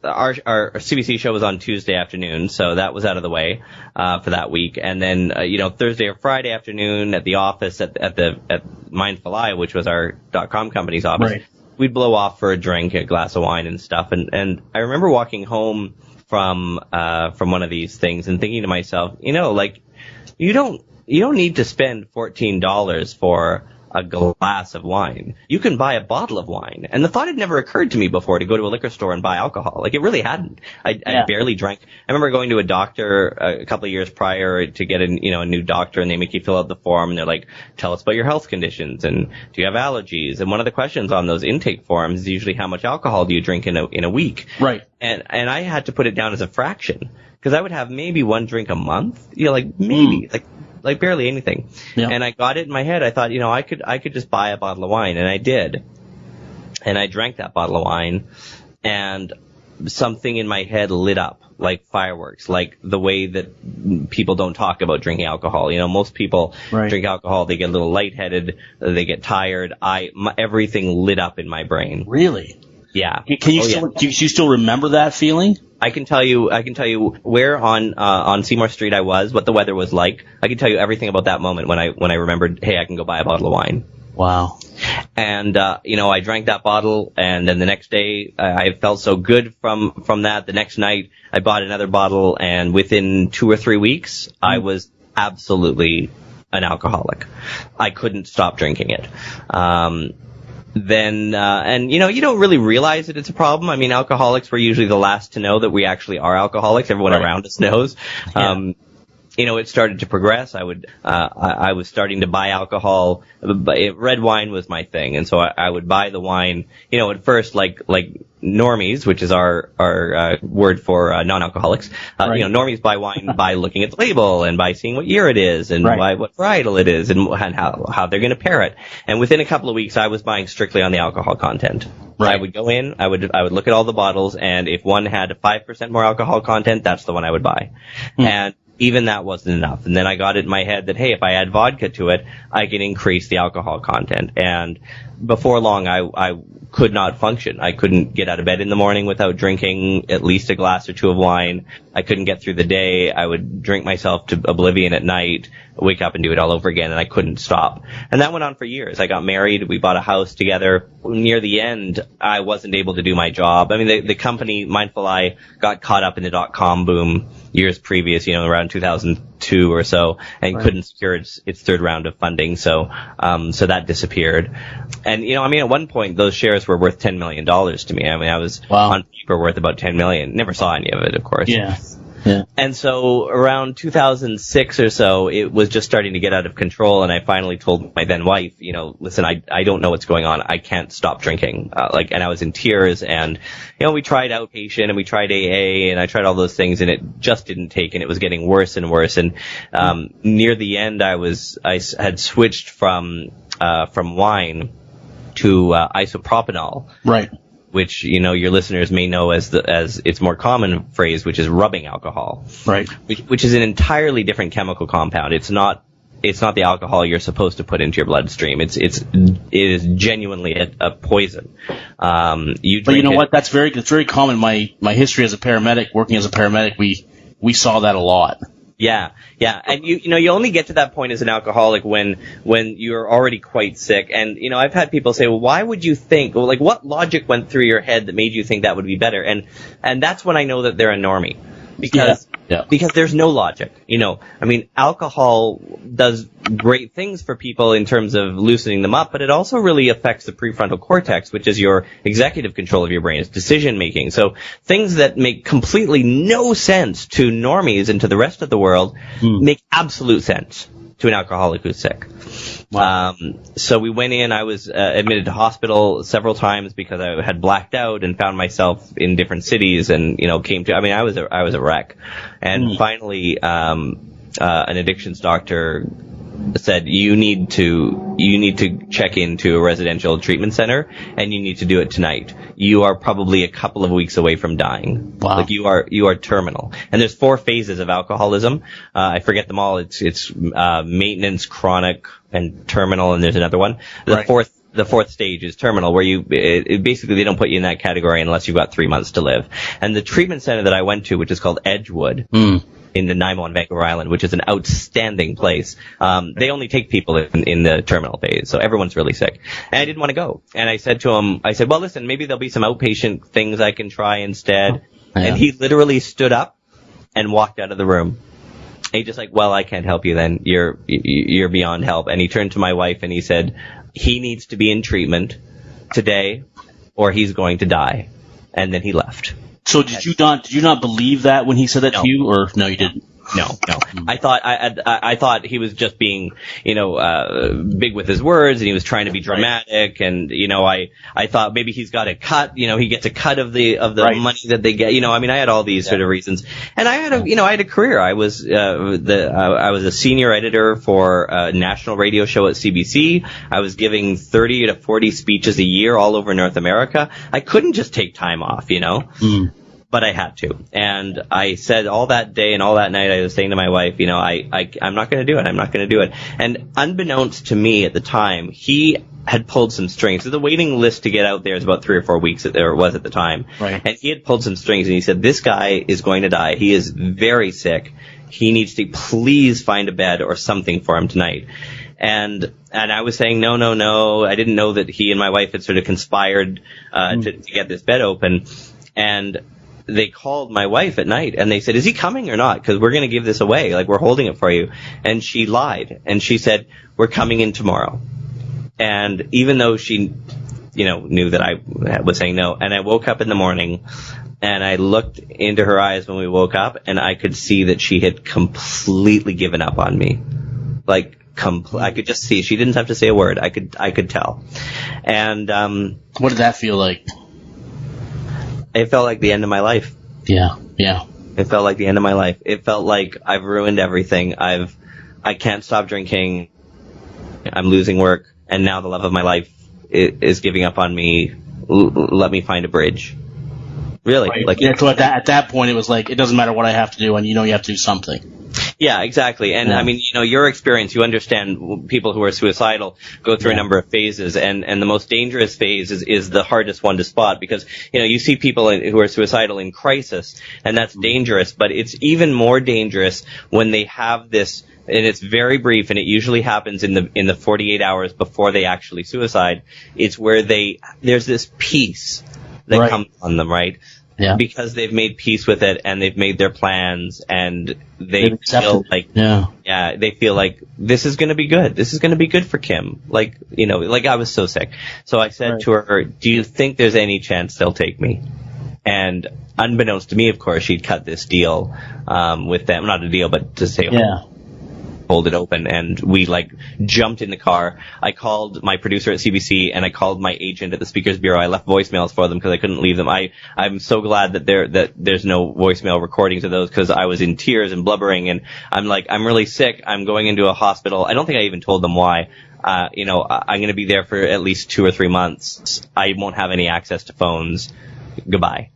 our CBC show was on Tuesday afternoon, so that was out of the way, for that week. And then, Thursday or Friday afternoon at the office at Mindful Eye, which was our .com company's office, right. We'd blow off for a drink, a glass of wine and stuff. And I remember walking home from one of these things and thinking to myself, you don't need to spend $14 for a glass of wine. You can buy a bottle of wine. And the thought had never occurred to me before to go to a liquor store and buy alcohol. It really hadn't. I barely drank. I remember going to a doctor a couple of years prior to get a new doctor, and they make you fill out the form, and they're like, tell us about your health conditions, and do you have allergies? And one of the questions on those intake forms is usually how much alcohol do you drink in a week? Right. And I had to put it down as a fraction, because I would have maybe 1 drink a month. Maybe. Like barely anything. Yeah. And I got it in my head. I thought, I could just buy a bottle of wine, and I did. And I drank that bottle of wine, and something in my head lit up like fireworks, like the way that people don't talk about drinking alcohol. Most people drink alcohol, they get a little lightheaded, they get tired. Everything lit up in my brain. Really? Yeah. Do you still remember that feeling? I can tell you where on Seymour Street I was, what the weather was like. I can tell you everything about that moment when I remembered, hey, I can go buy a bottle of wine. Wow. And, I drank that bottle, and then the next day, I felt so good from that. The next night, I bought another bottle, and within 2 or 3 weeks, I was absolutely an alcoholic. I couldn't stop drinking it. You don't really realize that it's a problem. I mean, alcoholics, we're usually the last to know that we actually are alcoholics. Everyone around us knows. Yeah. It started to progress. I was starting to buy alcohol. Red wine was my thing. And so I would buy the wine, at first, like normies, which is our word for non-alcoholics. Normies buy wine by looking at the label and by seeing what year it is and by what varietal it is and how they're going to pair it. And within a couple of weeks, I was buying strictly on the alcohol content. Right. I would go in, I would look at all the bottles, and if one had 5% more alcohol content, that's the one I would buy. And even that wasn't enough. And then I got it in my head that, hey, if I add vodka to it, I can increase the alcohol content. And before long, I could not function. I couldn't get out of bed in the morning without drinking at least a glass or two of wine. I couldn't get through the day. I would drink myself to oblivion at night, wake up and do it all over again, and I couldn't stop. And that went on for years. I got married. We bought a house together. Near the end, I wasn't able to do my job. I mean, the company, Mindful Eye, got caught up in the .com boom years previous, around 2002 or so, and couldn't secure its third round of funding. So that disappeared. And, at one point, those shares were worth $10 million to me. I mean, I was on paper worth about $10 million. Never saw any of it, of course. Yeah. And so around 2006 or so, it was just starting to get out of control, and I finally told my then wife, listen, I don't know what's going on. I can't stop drinking. And I was in tears, and, we tried outpatient, and we tried AA, and I tried all those things, and it just didn't take, and it was getting worse and worse. And near the end, I had switched from wine to isopropanol. Right. Which, your listeners may know as its more common phrase, which is rubbing alcohol. Right. Which is an entirely different chemical compound. It's not the alcohol you're supposed to put into your bloodstream. It is genuinely a poison. But you know what? It's very common. My history as a paramedic, working as a paramedic, we saw that a lot. Yeah. And you only get to that point as an alcoholic when you're already quite sick. And, I've had people say, well, why would you think, well, like, what logic went through your head that made you think that would be better? And that's when I know that they're a normie. Because there's no logic. Alcohol does great things for people in terms of loosening them up, but it also really affects the prefrontal cortex, which is your executive control of your brain. It's decision making. So things that make completely no sense to normies and to the rest of the world make absolute sense to an alcoholic who's sick. Wow. So we went in. I was admitted to hospital several times because I had blacked out and found myself in different cities, and I was a wreck. And finally, an addictions doctor said, you need to check into a residential treatment center, and you need to do it tonight. You are probably a couple of weeks away from dying. Wow. Like you are terminal. And there's 4 phases of alcoholism. I forget them all. It's maintenance, chronic, and terminal, and there's another one. The fourth stage is terminal, where basically they don't put you in that category unless you've got 3 months to live. And the treatment center that I went to, which is called Edgewood, in the Nanaimo on Vancouver Island, which is an outstanding place. They only take people in the terminal phase, so everyone's really sick. And I didn't want to go. And I said to him, well, listen, maybe there'll be some outpatient things I can try instead. Yeah. And he literally stood up and walked out of the room. And he's just like, well, I can't help you then. You're beyond help. And he turned to my wife and he said, he needs to be in treatment today or he's going to die. And then he left. So did you not believe that when he said that to you, or no, you didn't? No. I thought he was just being, big with his words, and he was trying to be dramatic, and I thought maybe he's got a cut, he gets a cut of the money that they get, I had all these sort of reasons, and I had a career. I was a senior editor for a national radio show at CBC. I was giving 30 to 40 speeches a year all over North America. I couldn't just take time off, But I had to. And I said all that day and all that night, I was saying to my wife, I'm not going to do it. I'm not going to do it. And unbeknownst to me at the time, he had pulled some strings. So the waiting list to get out there is about 3 or 4 weeks, or was at the time. Right. And he had pulled some strings, and he said, this guy is going to die. He is very sick. He needs to please find a bed or something for him tonight. And And I was saying, no. I didn't know that he and my wife had sort of conspired to get this bed open. And they called my wife at night and they said, is he coming or not? Because we're going to give this away. Like, we're holding it for you. And she lied. And she said, we're coming in tomorrow. And even though she, knew that I was saying no, and I woke up in the morning and I looked into her eyes when we woke up and I could see that she had completely given up on me. Like, I could just see. She didn't have to say a word. I could tell. And what did that feel like? It felt like the end of my life. Yeah. It felt like the end of my life. It felt like I've ruined everything. I can't stop drinking. I'm losing work, and now the love of my life is giving up on me. Let me find a bridge. Really? Right. Like, so at that point, it was like, it doesn't matter what I have to do, and you have to do something. Yeah, exactly. And I mean, your experience, you understand people who are suicidal go through a number of phases, and the most dangerous phase is the hardest one to spot, because, you see people who are suicidal in crisis, and that's dangerous, but it's even more dangerous when they have this, and it's very brief, and it usually happens in the 48 hours before they actually suicide. It's where there's this peace that comes on them, right? Yeah. Because they've made peace with it and they've made their plans and they feel like, they feel like this is going to be good. This is going to be good for Kim. Like, I was so sick. So I said to her, do you think there's any chance they'll take me? And unbeknownst to me, of course, she'd cut this deal, with them. Not a deal, but to say, hold it open, and we jumped in the car. I called my producer at CBC and I called my agent at the Speakers Bureau. I left voicemails for them because I couldn't leave them. I'm so glad that there's no voicemail recordings of those, because I was in tears and blubbering, and I'm like, I'm really sick. I'm going into a hospital. I don't think I even told them why. I'm going to be there for at least 2 or 3 months. I won't have any access to phones. Goodbye.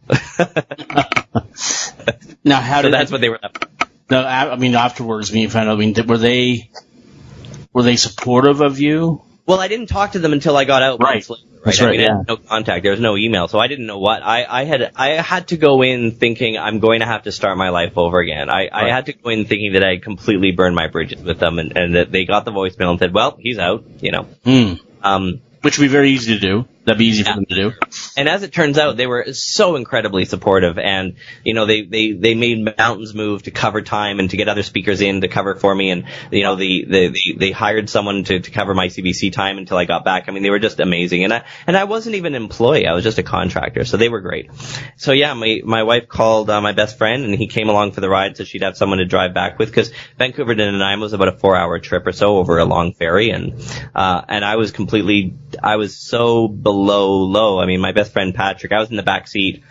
Now, that's what they were left. No, I mean, afterwards, when you found out, were they supportive of you? Well, I didn't talk to them until I got out. Right. That's right. I had no contact. There was no email, so I didn't know what. I had to go in thinking I'm going to have to start my life over again. I had to go in thinking that I had completely burned my bridges with them, and that they got the voicemail and said, well, he's out, Which would be very easy to do. That'd be easy for them to do. And as it turns out, they were so incredibly supportive, and they made mountains move to cover time and to get other speakers in to cover for me, and they hired someone to cover my CBC time until I got back. I mean, they were just amazing, and I wasn't even an employee; I was just a contractor, so they were great. So yeah, my wife called my best friend, and he came along for the ride, so she'd have someone to drive back with, because Vancouver to Nanaimo was about a 4-hour trip or so over a long ferry, and I was so below low. I mean, my best friend Patrick, I was in the back seat.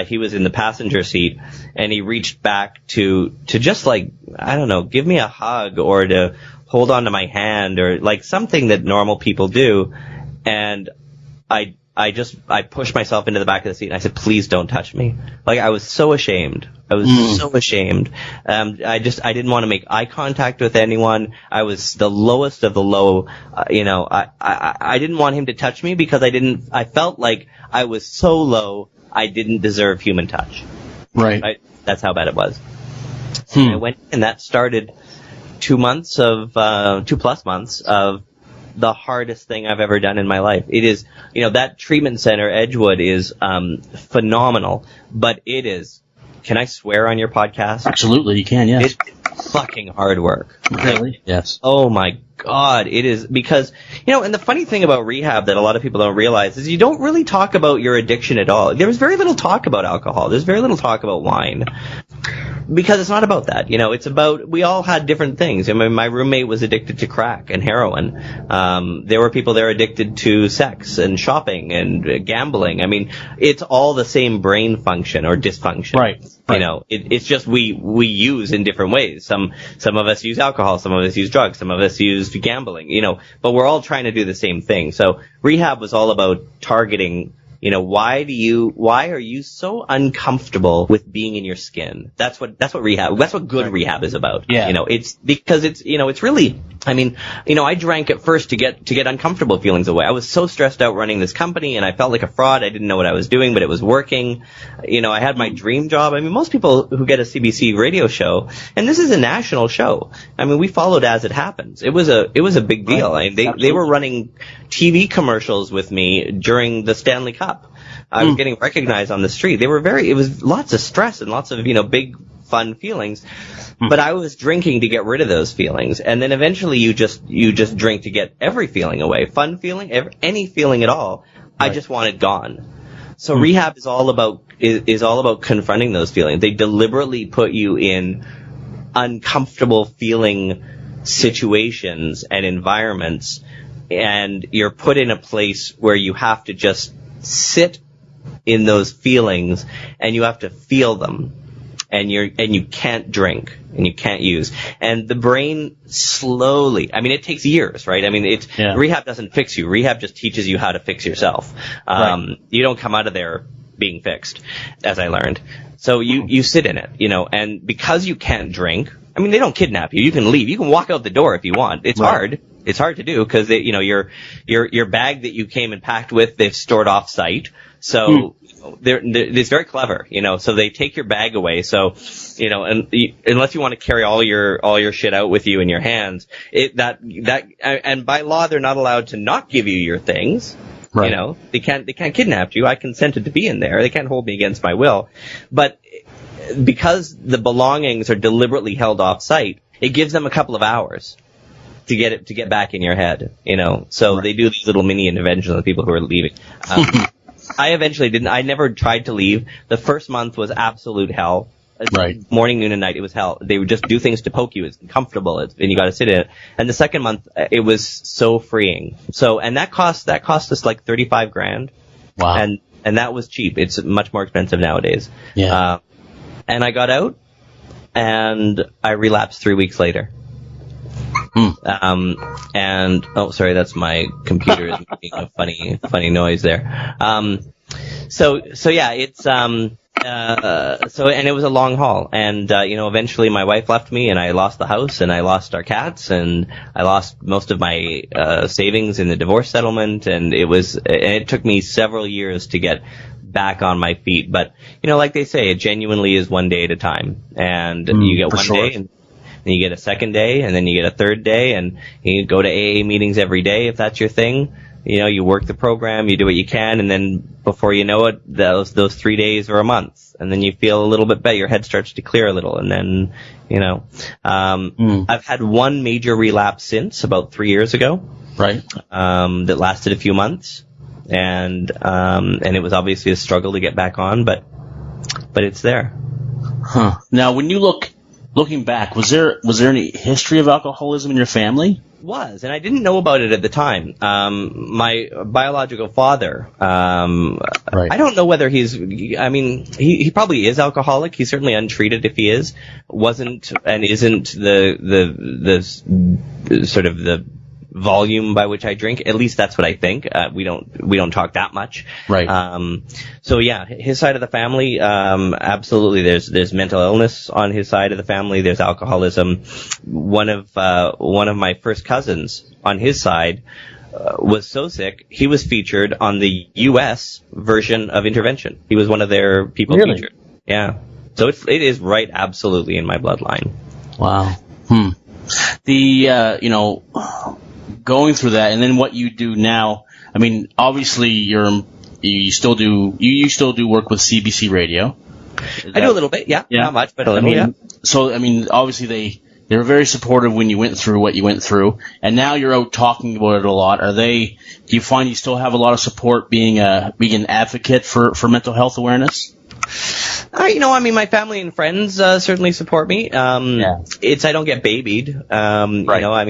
He was in the passenger seat, and he reached back to just I don't know, give me a hug or to hold on to my hand or something that normal people do. And I pushed myself into the back of the seat and I said, please don't touch me. I was so ashamed. So ashamed. I didn't want to make eye contact with anyone. I was the lowest of the low. I didn't want him to touch me because I felt like I was so low, I didn't deserve human touch. Right. That's how bad it was. I went, and that started 2 plus months of the hardest thing I've ever done in my life. It is, that treatment center, Edgewood, is phenomenal, but it is, can I swear on your podcast? Absolutely, you can, yes. It's fucking hard work. Really? Yes. Oh my God, it is, because, and the funny thing about rehab that a lot of people don't realize is you don't really talk about your addiction at all. There was very little talk about alcohol. There's very little talk about wine. Because it's not about that, it's about, we all had different things. I mean, my roommate was addicted to crack and heroin. There were people there addicted to sex and shopping and gambling. I mean, it's all the same brain function or dysfunction. Right. It's just we use in different ways. Some of us use alcohol, some of us use drugs, some of us use gambling, but we're all trying to do the same thing. So rehab was all about targeting, why are you so uncomfortable with being in your skin? That's what rehab, that's what good rehab is about. Yeah. It's because it's really, I mean, I drank at first to get uncomfortable feelings away. I was so stressed out running this company, and I felt like a fraud. I didn't know what I was doing, but it was working. I had my dream job. I mean, most people who get a CBC radio show, and this is a national show. I mean, we followed as it happens. It was a big deal. Right. I mean, they were running TV commercials with me during the Stanley Cup. I was getting recognized on the street. It was lots of stress and lots of, big fun feelings. But I was drinking to get rid of those feelings, and then eventually you just drink to get every feeling away, fun feeling, any feeling at all. Right. I just want it gone. So rehab is all about confronting those feelings. They deliberately put you in uncomfortable feeling situations and environments, and you're put in a place where you have to just sit in those feelings and you have to feel them. And you can't drink and you can't use. And the brain slowly, I mean, it takes years, right? I mean, rehab doesn't fix you. Rehab just teaches you how to fix yourself. Right. You don't come out of there being fixed, as I learned. So you sit in it, and because you can't drink, I mean, they don't kidnap you. You can leave. You can walk out the door if you want. It's hard. It's hard to do because your bag that you came and packed with, they've stored off site. So it's very clever, so they take your bag away. So, unless you want to carry all your shit out with you in your hands, and by law, they're not allowed to not give you your things. Right. They can't kidnap you. I consented to be in there. They can't hold me against my will. But because the belongings are deliberately held off site, it gives them a couple of hours to get back in your head, So they do these little mini interventions on people who are leaving. I eventually didn't. I never tried to leave. The first month was absolute hell. Right. Morning, noon, and night, it was hell. They would just do things to poke you. It's uncomfortable, and you got to sit in it. And the second month, it was so freeing. So, and that cost us like $35,000. Wow. And that was cheap. It's much more expensive nowadays. Yeah. And I got out, and I relapsed 3 weeks later. And sorry, that's my computer is making a funny noise there. So yeah, it's and it was a long haul, and eventually my wife left me, and I lost the house, and I lost our cats, and I lost most of my savings in the divorce settlement, and it took me several years to get back on my feet. But like they say, it genuinely is one day at a time, and you get one day and then you get a second day, and then you get a third day, and you go to AA meetings every day if that's your thing. You work the program, you do what you can, and then before you know it, those 3 days are a month, and then you feel a little bit better. Your head starts to clear a little, and then I've had one major relapse since about 3 years ago, right? That lasted a few months, and it was obviously a struggle to get back on, but it's there. Huh. Now, when you looking back, was there any history of alcoholism in your family? Was, and I didn't know about it at the time. My biological father, I don't know whether he probably is alcoholic. He's certainly untreated if he is. Wasn't and isn't the sort of the volume by which I drink. At least that's what I think. We don't talk that much. Right. So yeah, his side of the family, absolutely. There's mental illness on his side of the family. There's alcoholism. One of my first cousins on his side was so sick, he was featured on the U.S. version of Intervention. He was one of their people featured. Yeah. So it is right absolutely in my bloodline. Wow. Going through that, and then what you do now. I mean, obviously, you still do work with CBC Radio. I do a little bit, yeah. Not much, but a little, yeah. So, I mean, obviously they were very supportive when you went through what you went through, and now you're out talking about it a lot. Do you find you still have a lot of support being an advocate for mental health awareness? My family and friends certainly support me. I don't get babied. Right.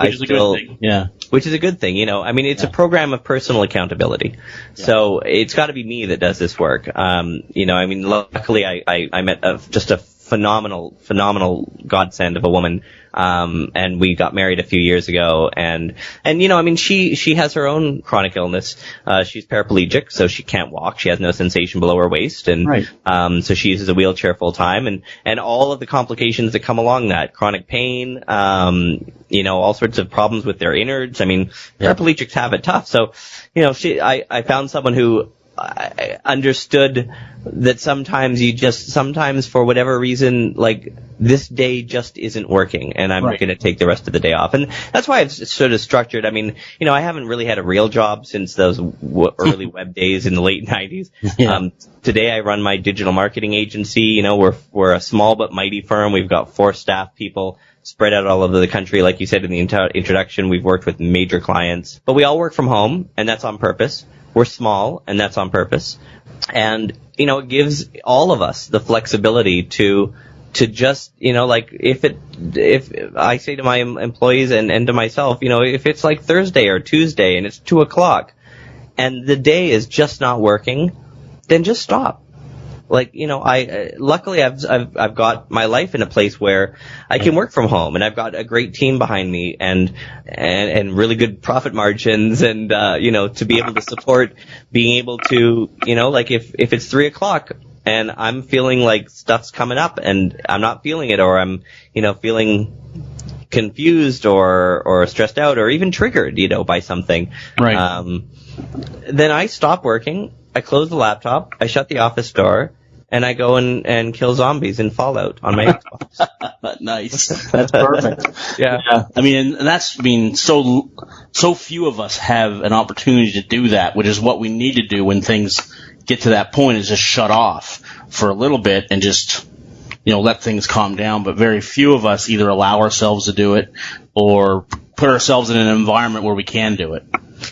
Which is a good thing. Yeah. Which is a good thing. It's a program of personal accountability. Yeah. So it's got to be me that does this work. Luckily I met just a phenomenal godsend of a woman. And we got married a few years ago, and I mean, she has her own chronic illness. She's paraplegic, so she can't walk. She has no sensation below her waist, and right. So she uses a wheelchair full time, and all of the complications that come along that, chronic pain, all sorts of problems with their innards. I mean, paraplegics have it tough. So, I found someone who I understood that sometimes for whatever reason, like, this day just isn't working, and I'm going to take the rest of the day off. And that's why I've sort of structured, I mean, I haven't really had a real job since those early web days in the late 90s. Yeah. Today I run my digital marketing agency. We're a small but mighty firm. We've got 4 staff people spread out all over the country. Like you said in the introduction, we've worked with major clients, but we all work from home, and that's on purpose. We're small, and that's on purpose. And, it gives all of us the flexibility to just, if I say to my employees and to myself, if it's like Thursday or Tuesday and it's 2:00 and the day is just not working, then just stop. Like, luckily I've got my life in a place where I can work from home, and I've got a great team behind me and really good profit margins, and, to be able to support being able to, if it's 3:00 and I'm feeling like stuff's coming up and I'm not feeling it, or I'm, feeling confused or stressed out or even triggered, by something. Right. Then I stop working. I close the laptop, I shut the office door, and I go and kill zombies in Fallout on my Xbox. Nice. That's perfect. Yeah. I mean, so few of us have an opportunity to do that, which is what we need to do when things get to that point, is just shut off for a little bit and just, let things calm down. But very few of us either allow ourselves to do it or put ourselves in an environment where we can do it.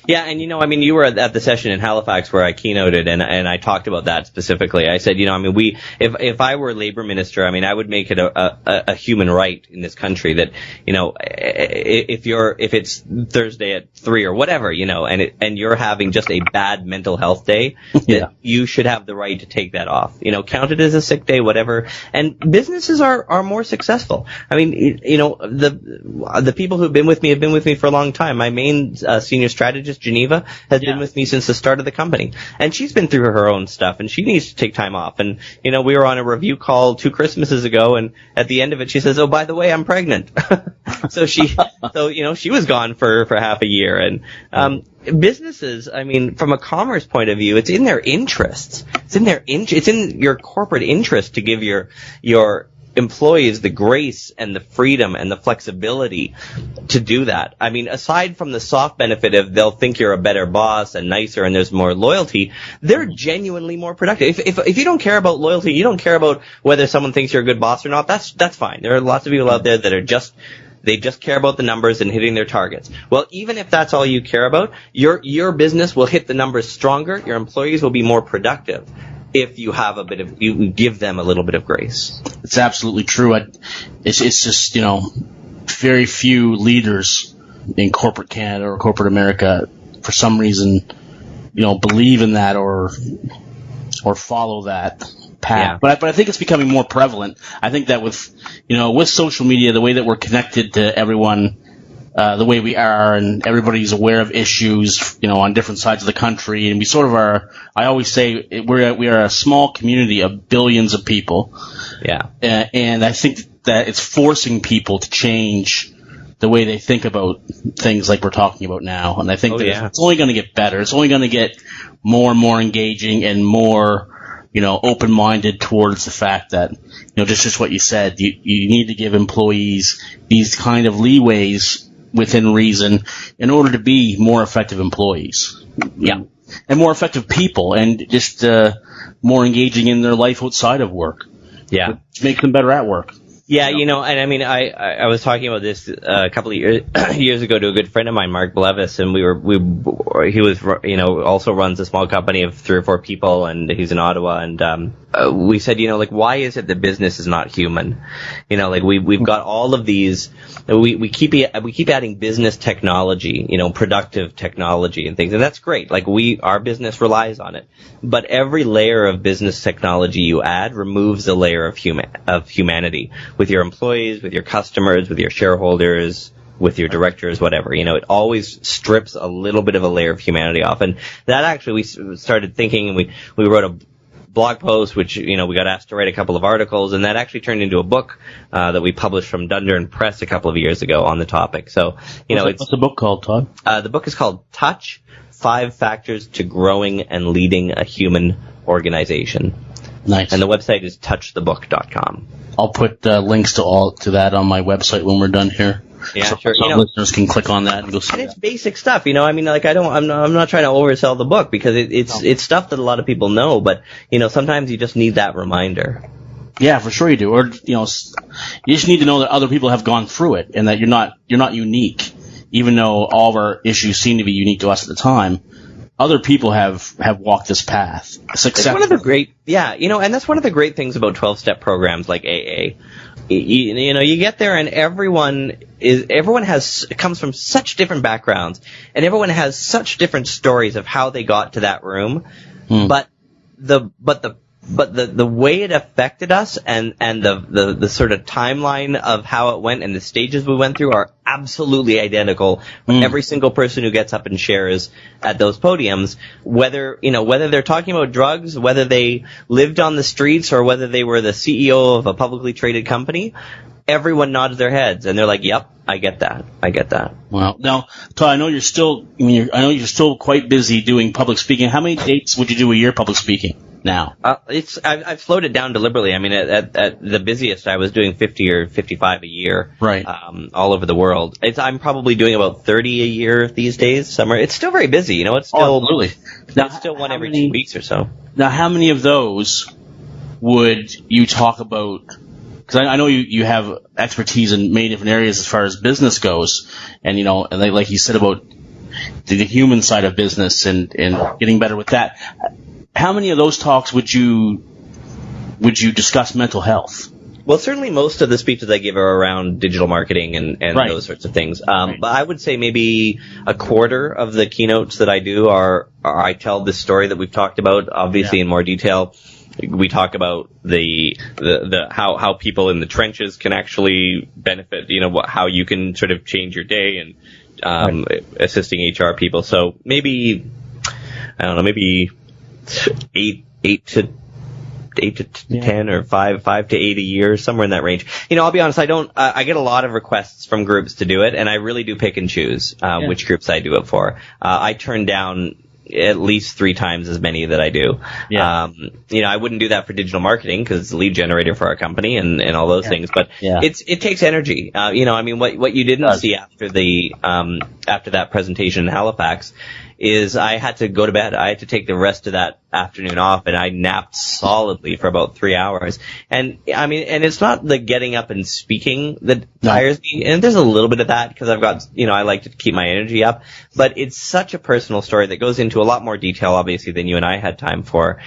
Yeah, and you were at the session in Halifax where I keynoted, and I talked about that specifically. I said, if I were labor minister, I would make it a human right in this country that, if it's Thursday at 3 or whatever, and you're having just a bad mental health day, that you should have the right to take that off. Count it as a sick day, whatever. And businesses are more successful. I mean, the people who've been with me have been with me for a long time. My main senior strategist, Geneva, has been with me since the start of the company, and she's been through her own stuff, and she needs to take time off. And we were on a review call 2 Christmases ago, and at the end of it, she says, "Oh, by the way, I'm pregnant." so she was gone for half a year. And businesses, from a commerce point of view, it's in their interests. It's in your corporate interest to give your employees the grace and the freedom and the flexibility to do that. Aside from the soft benefit of they'll think you're a better boss and nicer and there's more loyalty, they're genuinely more productive. If you don't care about loyalty, you don't care about whether someone thinks you're a good boss or not, that's fine. There are lots of people out there that are they just care about the numbers and hitting their targets. Well, even if that's all you care about, your business will hit the numbers stronger, your employees will be more productive if you have you give them a little bit of grace. It's absolutely true. It's just, very few leaders in corporate Canada or corporate America, for some reason, believe in that or follow that path. Yeah. But I think it's becoming more prevalent. I think that with social media, the way that we're connected to everyone, the way we are, and everybody's aware of issues, on different sides of the country, and we sort of are. I always say we are a small community of billions of people. Yeah. And I think that it's forcing people to change the way they think about things like we're talking about now. And I think it's only going to get better. It's only going to get more and more engaging and more, open-minded towards the fact that, just what you said, you need to give employees these kind of leeways within reason in order to be more effective employees. Yeah. And more effective people, and just more engaging in their life outside of work. Yeah. Which makes them better at work. Yeah, and I was talking about this a couple of years ago to a good friend of mine, Mark Blevis, and he was, also runs a small company of 3 or 4 people, and he's in Ottawa, and we said, like, why is it that business is not human? Like we've got all of these, we keep adding business technology, productive technology and things, and that's great. Like our business relies on it, but every layer of business technology you add removes a layer of humanity with your employees, with your customers, with your shareholders, with your directors, whatever. It always strips a little bit of a layer of humanity off, and that actually we started thinking, and we wrote a blog post, which, we got asked to write a couple of articles, and that actually turned into a book that we published from Dundurn Press a couple of years ago on the topic. So, what's the book called, Todd? The book is called Touch: 5 Factors to Growing and Leading a Human Organization. Nice. And the website is touchthebook.com. I'll put links to that on my website when we're done here. Yeah, so sure. Listeners can click on that and go see. And it's basic stuff, I'm not trying to oversell the book, because it's stuff that a lot of people know, but sometimes you just need that reminder. Yeah, for sure you do. Or you just need to know that other people have gone through it, and that you're not unique, even though all of our issues seem to be unique to us at the time. Other people have walked this path. It's one of the great, and that's one of the great things about 12-step programs like AA. You get there, and everyone comes from such different backgrounds, and everyone has such different stories of how they got to that room. But the way it affected us, and the sort of timeline of how it went and the stages we went through are absolutely identical for every single person who gets up and shares at those podiums, whether they're talking about drugs, whether they lived on the streets, or whether they were the CEO of a publicly traded company. Everyone nods their heads, and they're like, "Yep, I get that." Wow. Now, Todd, I know you're still quite busy doing public speaking. How many dates would you do a year public speaking now? I've slowed it down deliberately. I mean, at the busiest, I was doing 50 or 55 a year, right? All over the world. I'm probably doing about 30 a year these days. Somewhere, it's still very busy. It's still absolutely. Now, it's still one every 2 weeks or so. Now, how many of those would you talk about? Because I know you have expertise in many different areas as far as business goes, and and like you said about the human side of business and getting better with that. How many of those talks would you discuss mental health? Well, certainly most of the speeches I give are around digital marketing and right. those sorts of things. Right. But I would say maybe a quarter of the keynotes that I do are I tell this story that we've talked about, obviously in more detail. We talk about the how people in the trenches can actually benefit, how you can sort of change your day and assisting HR people. So maybe, I don't know, maybe 8 to 10 or 5 to 8 a year, somewhere in that range. I'll be honest, I get a lot of requests from groups to do it, and I really do pick and choose which groups I do it for. I turn down at least 3 times as many that I do. Yeah. I wouldn't do that for digital marketing because it's a lead generator for our company and all those things, but it takes energy. What you didn't see after after that presentation in Halifax is I had to go to bed. I had to take the rest of that afternoon off, and I napped solidly for about 3 hours. And it's not the getting up and speaking that tires me. And there's a little bit of that because I've got, I like to keep my energy up. But it's such a personal story that goes into a lot more detail, obviously, than you and I had time for.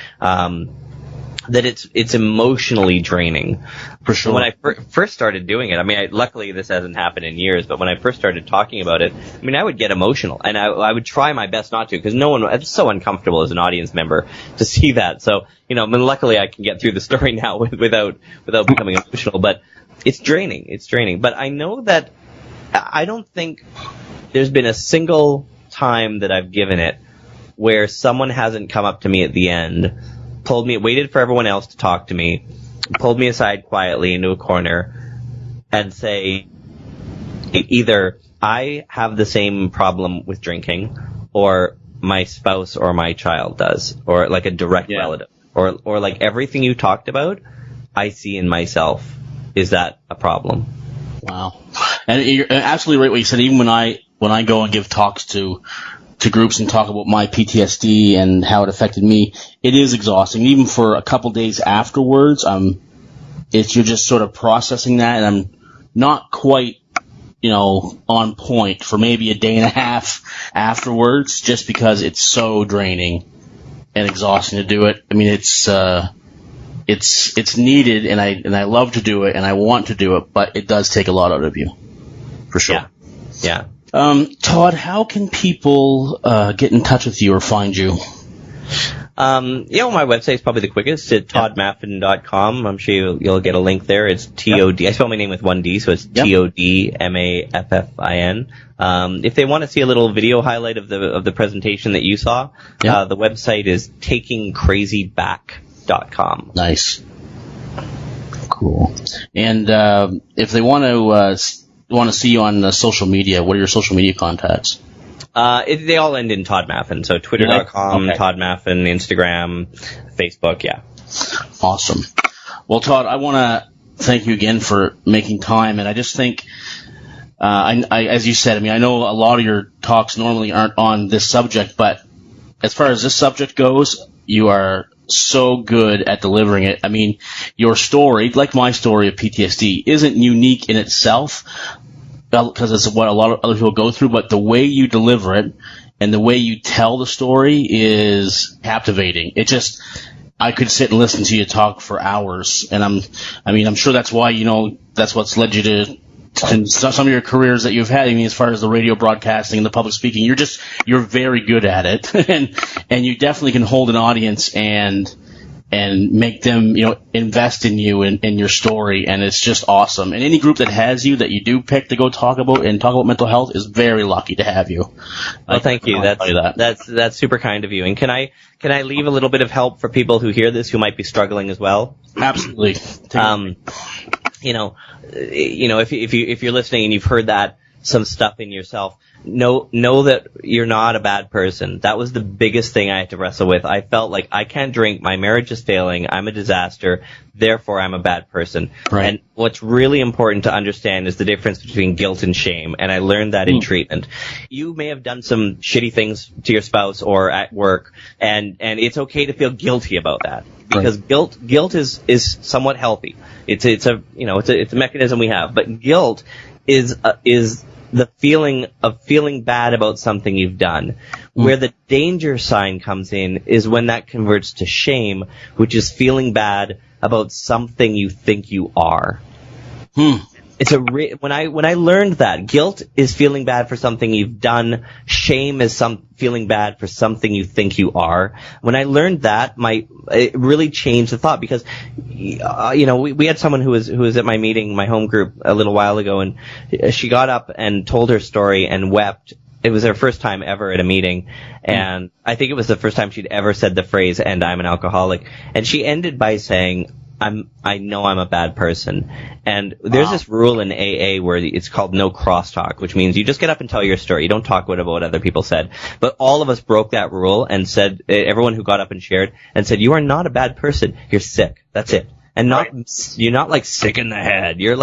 That it's emotionally draining. For sure. When I first started doing it, luckily this hasn't happened in years, but when I first started talking about it, I would get emotional, and I would try my best not to, because it's so uncomfortable as an audience member to see that. So, luckily I can get through the story now without becoming emotional, but it's draining. It's draining. But I know that I don't think there's been a single time that I've given it where someone hasn't come up to me at the end, waited for everyone else to talk to me, pulled me aside quietly into a corner, and say, either I have the same problem with drinking, or my spouse or my child does, or like a direct relative, or like everything you talked about, I see in myself. Is that a problem? Wow. And you're absolutely right what you said. Even when I go and give talks to groups and talk about my PTSD and how it affected me, it is exhausting. Even for a couple days afterwards, you're just sort of processing that, and I'm not quite, on point for maybe a day and a half afterwards, just because it's so draining and exhausting to do it. it's needed, and I love to do it, and I want to do it, but it does take a lot out of you, for sure. Yeah. Todd, how can people get in touch with you or find you? My website is probably the quickest at todmaffin.com. I'm sure you'll get a link there. It's T-O-D. I spell my name with one D, so it's Todmaffin. If they want to see a little video highlight of the presentation that you saw, the website is takingcrazyback.com. Nice. Cool. And if they want to see you on social media, what are your social media contacts? They all end in Tod Maffin, so twitter.com, okay. Tod Maffin, Instagram, Facebook, Awesome. Well, Todd, I want to thank you again for making time, and I just think, as you said, I know a lot of your talks normally aren't on this subject, but as far as this subject goes, you are so good at delivering it. Your story, like my story of PTSD, isn't unique in itself, because it's what a lot of other people go through, but the way you deliver it and the way you tell the story is captivating. I could sit and listen to you talk for hours, and I'm sure that's why, that's what's led you to some of your careers that you've had. As far as the radio broadcasting and the public speaking, you're very good at it, and you definitely can hold an audience and make them, invest in you and in your story, and it's just awesome. And any group that has you, that you do pick to go talk about mental health, is very lucky to have you. Well, thank you. That's super kind of you. And can I leave a little bit of help for people who hear this who might be struggling as well? Absolutely. If you're listening and you've heard some stuff in yourself, know that you're not a bad person. That was the biggest thing I had to wrestle with. I felt like I can't drink, my marriage is failing, I'm a disaster, therefore I'm a bad person. Right. And what's really important to understand is the difference between guilt and shame, and I learned that in treatment. You may have done some shitty things to your spouse or at work, and it's okay to feel guilty about that, because guilt is somewhat healthy. It's a mechanism we have, but guilt is the feeling of feeling bad about something you've done. Where the danger sign comes in is when that converts to shame, which is feeling bad about something you think you are. When I learned that guilt is feeling bad for something you've done, shame is feeling bad for something you think you are. When I learned that, it really changed the thought, because we had someone who was at my meeting, my home group, a little while ago, and she got up and told her story and wept. It was her first time ever at a meeting, and I think it was the first time she'd ever said the phrase, "and I'm an alcoholic." And she ended by saying, I know I'm a bad person. And there's this rule in AA where it's called no crosstalk, which means you just get up and tell your story. You don't talk about what other people said. But all of us broke that rule and said, everyone who got up and shared, and said, you are not a bad person. You're sick. That's it. And you're not like sick in the head. You're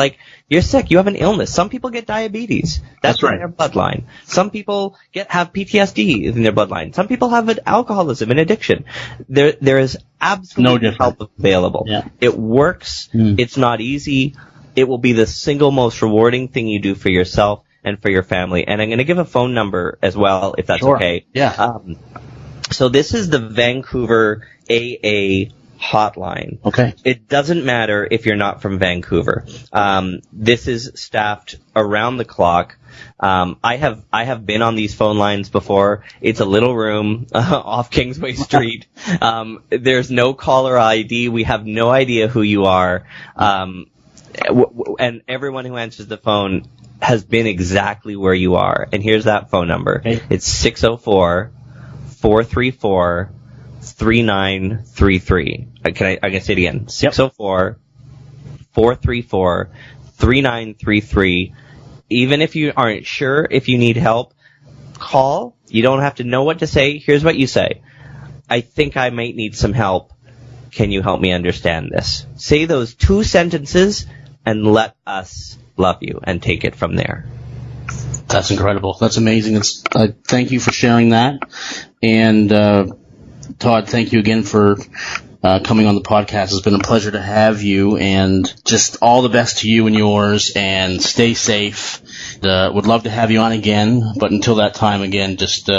sick. You have an illness. Some people get diabetes. That's right. In their bloodline. Some people have PTSD in their bloodline. Some people have alcoholism and addiction. There is absolutely no help available. Yeah. It works. It's not easy. It will be the single most rewarding thing you do for yourself and for your family. And I'm going to give a phone number as well, if that's okay. Yeah. So this is the Vancouver AA hotline. Okay. It doesn't matter if you're not from Vancouver. This is staffed around the clock. I have been on these phone lines before. It's a little room off Kingsway Street. There's no caller ID. We have no idea who you are. And everyone who answers the phone has been exactly where you are. And here's that phone number. Okay. It's 604-434-3933. I can say it again. 604-434-3933. Even if you aren't sure if you need help, call. You don't have to know what to say. Here's what you say. I think I might need some help. Can you help me understand this? Say those 2 sentences and let us love you, and take it from there. That's incredible. That's amazing. Thank you for sharing that. And Todd, thank you again for coming on the podcast. It's been a pleasure to have you, and just all the best to you and yours, and stay safe. Would love to have you on again, but until that time, again, just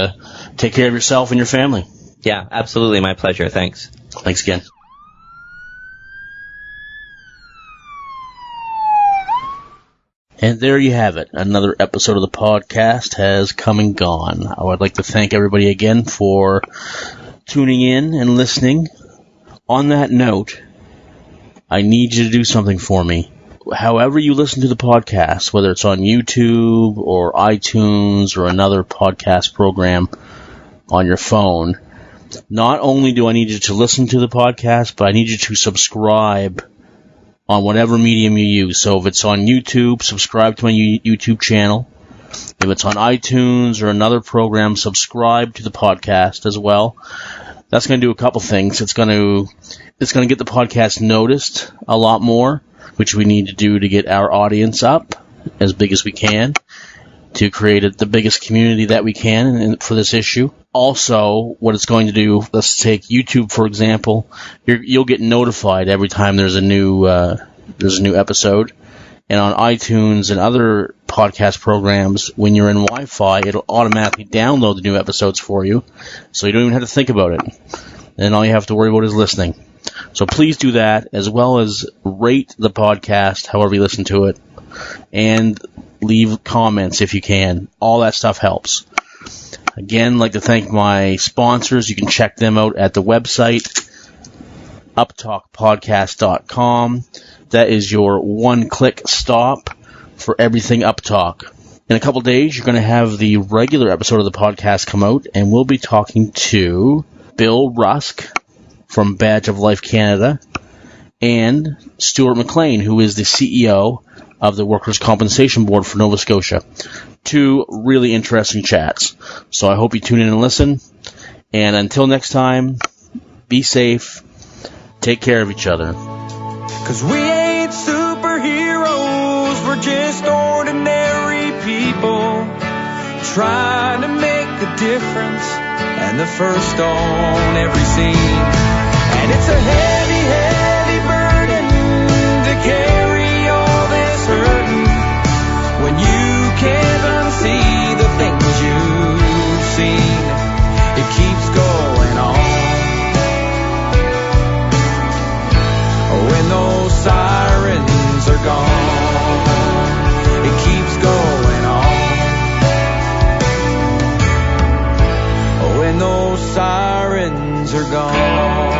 take care of yourself and your family. Yeah, absolutely. My pleasure. Thanks. Thanks again. And there you have it. Another episode of the podcast has come and gone. I would like to thank everybody again for tuning in and listening. On that note, I need you to do something for me. However you listen to the podcast, whether it's on YouTube or iTunes or another podcast program on your phone, not only do I need you to listen to the podcast, but I need you to subscribe on whatever medium you use. So if it's on YouTube, subscribe to my YouTube channel. If it's on iTunes or another program, subscribe to the podcast as well. That's going to do a couple things. It's going to get the podcast noticed a lot more, which we need to do to get our audience up as big as we can, to create the biggest community that we can for this issue. Also, what it's going to do, let's take YouTube for example. You'll get notified every time there's a new episode, and on iTunes and other podcast programs, when you're in Wi-Fi, it'll automatically download the new episodes for you, so you don't even have to think about it. And all you have to worry about is listening. So please do that, as well as rate the podcast however you listen to it, and leave comments if you can. All that stuff helps. Again, I'd like to thank my sponsors. You can check them out at the website, UpTalkPodcast.com. That is your one-click stop for everything UpTalk. In a couple days, you're going to have the regular episode of the podcast come out, and we'll be talking to Bill Rusk from Badge of Life Canada, and Stuart McLean, who is the CEO of the Workers' Compensation Board for Nova Scotia. Two really interesting chats. So I hope you tune in and listen. And until next time, be safe. Take care of each other. 'Cause we ain't superheroes, we're just ordinary people trying to make a difference, and the first on every scene. And it's a heavy, heavy burden to carry all this hurting when you can't unsee the things you've seen. It keeps going on. When those sirens are gone, it keeps going on. When those sirens are gone.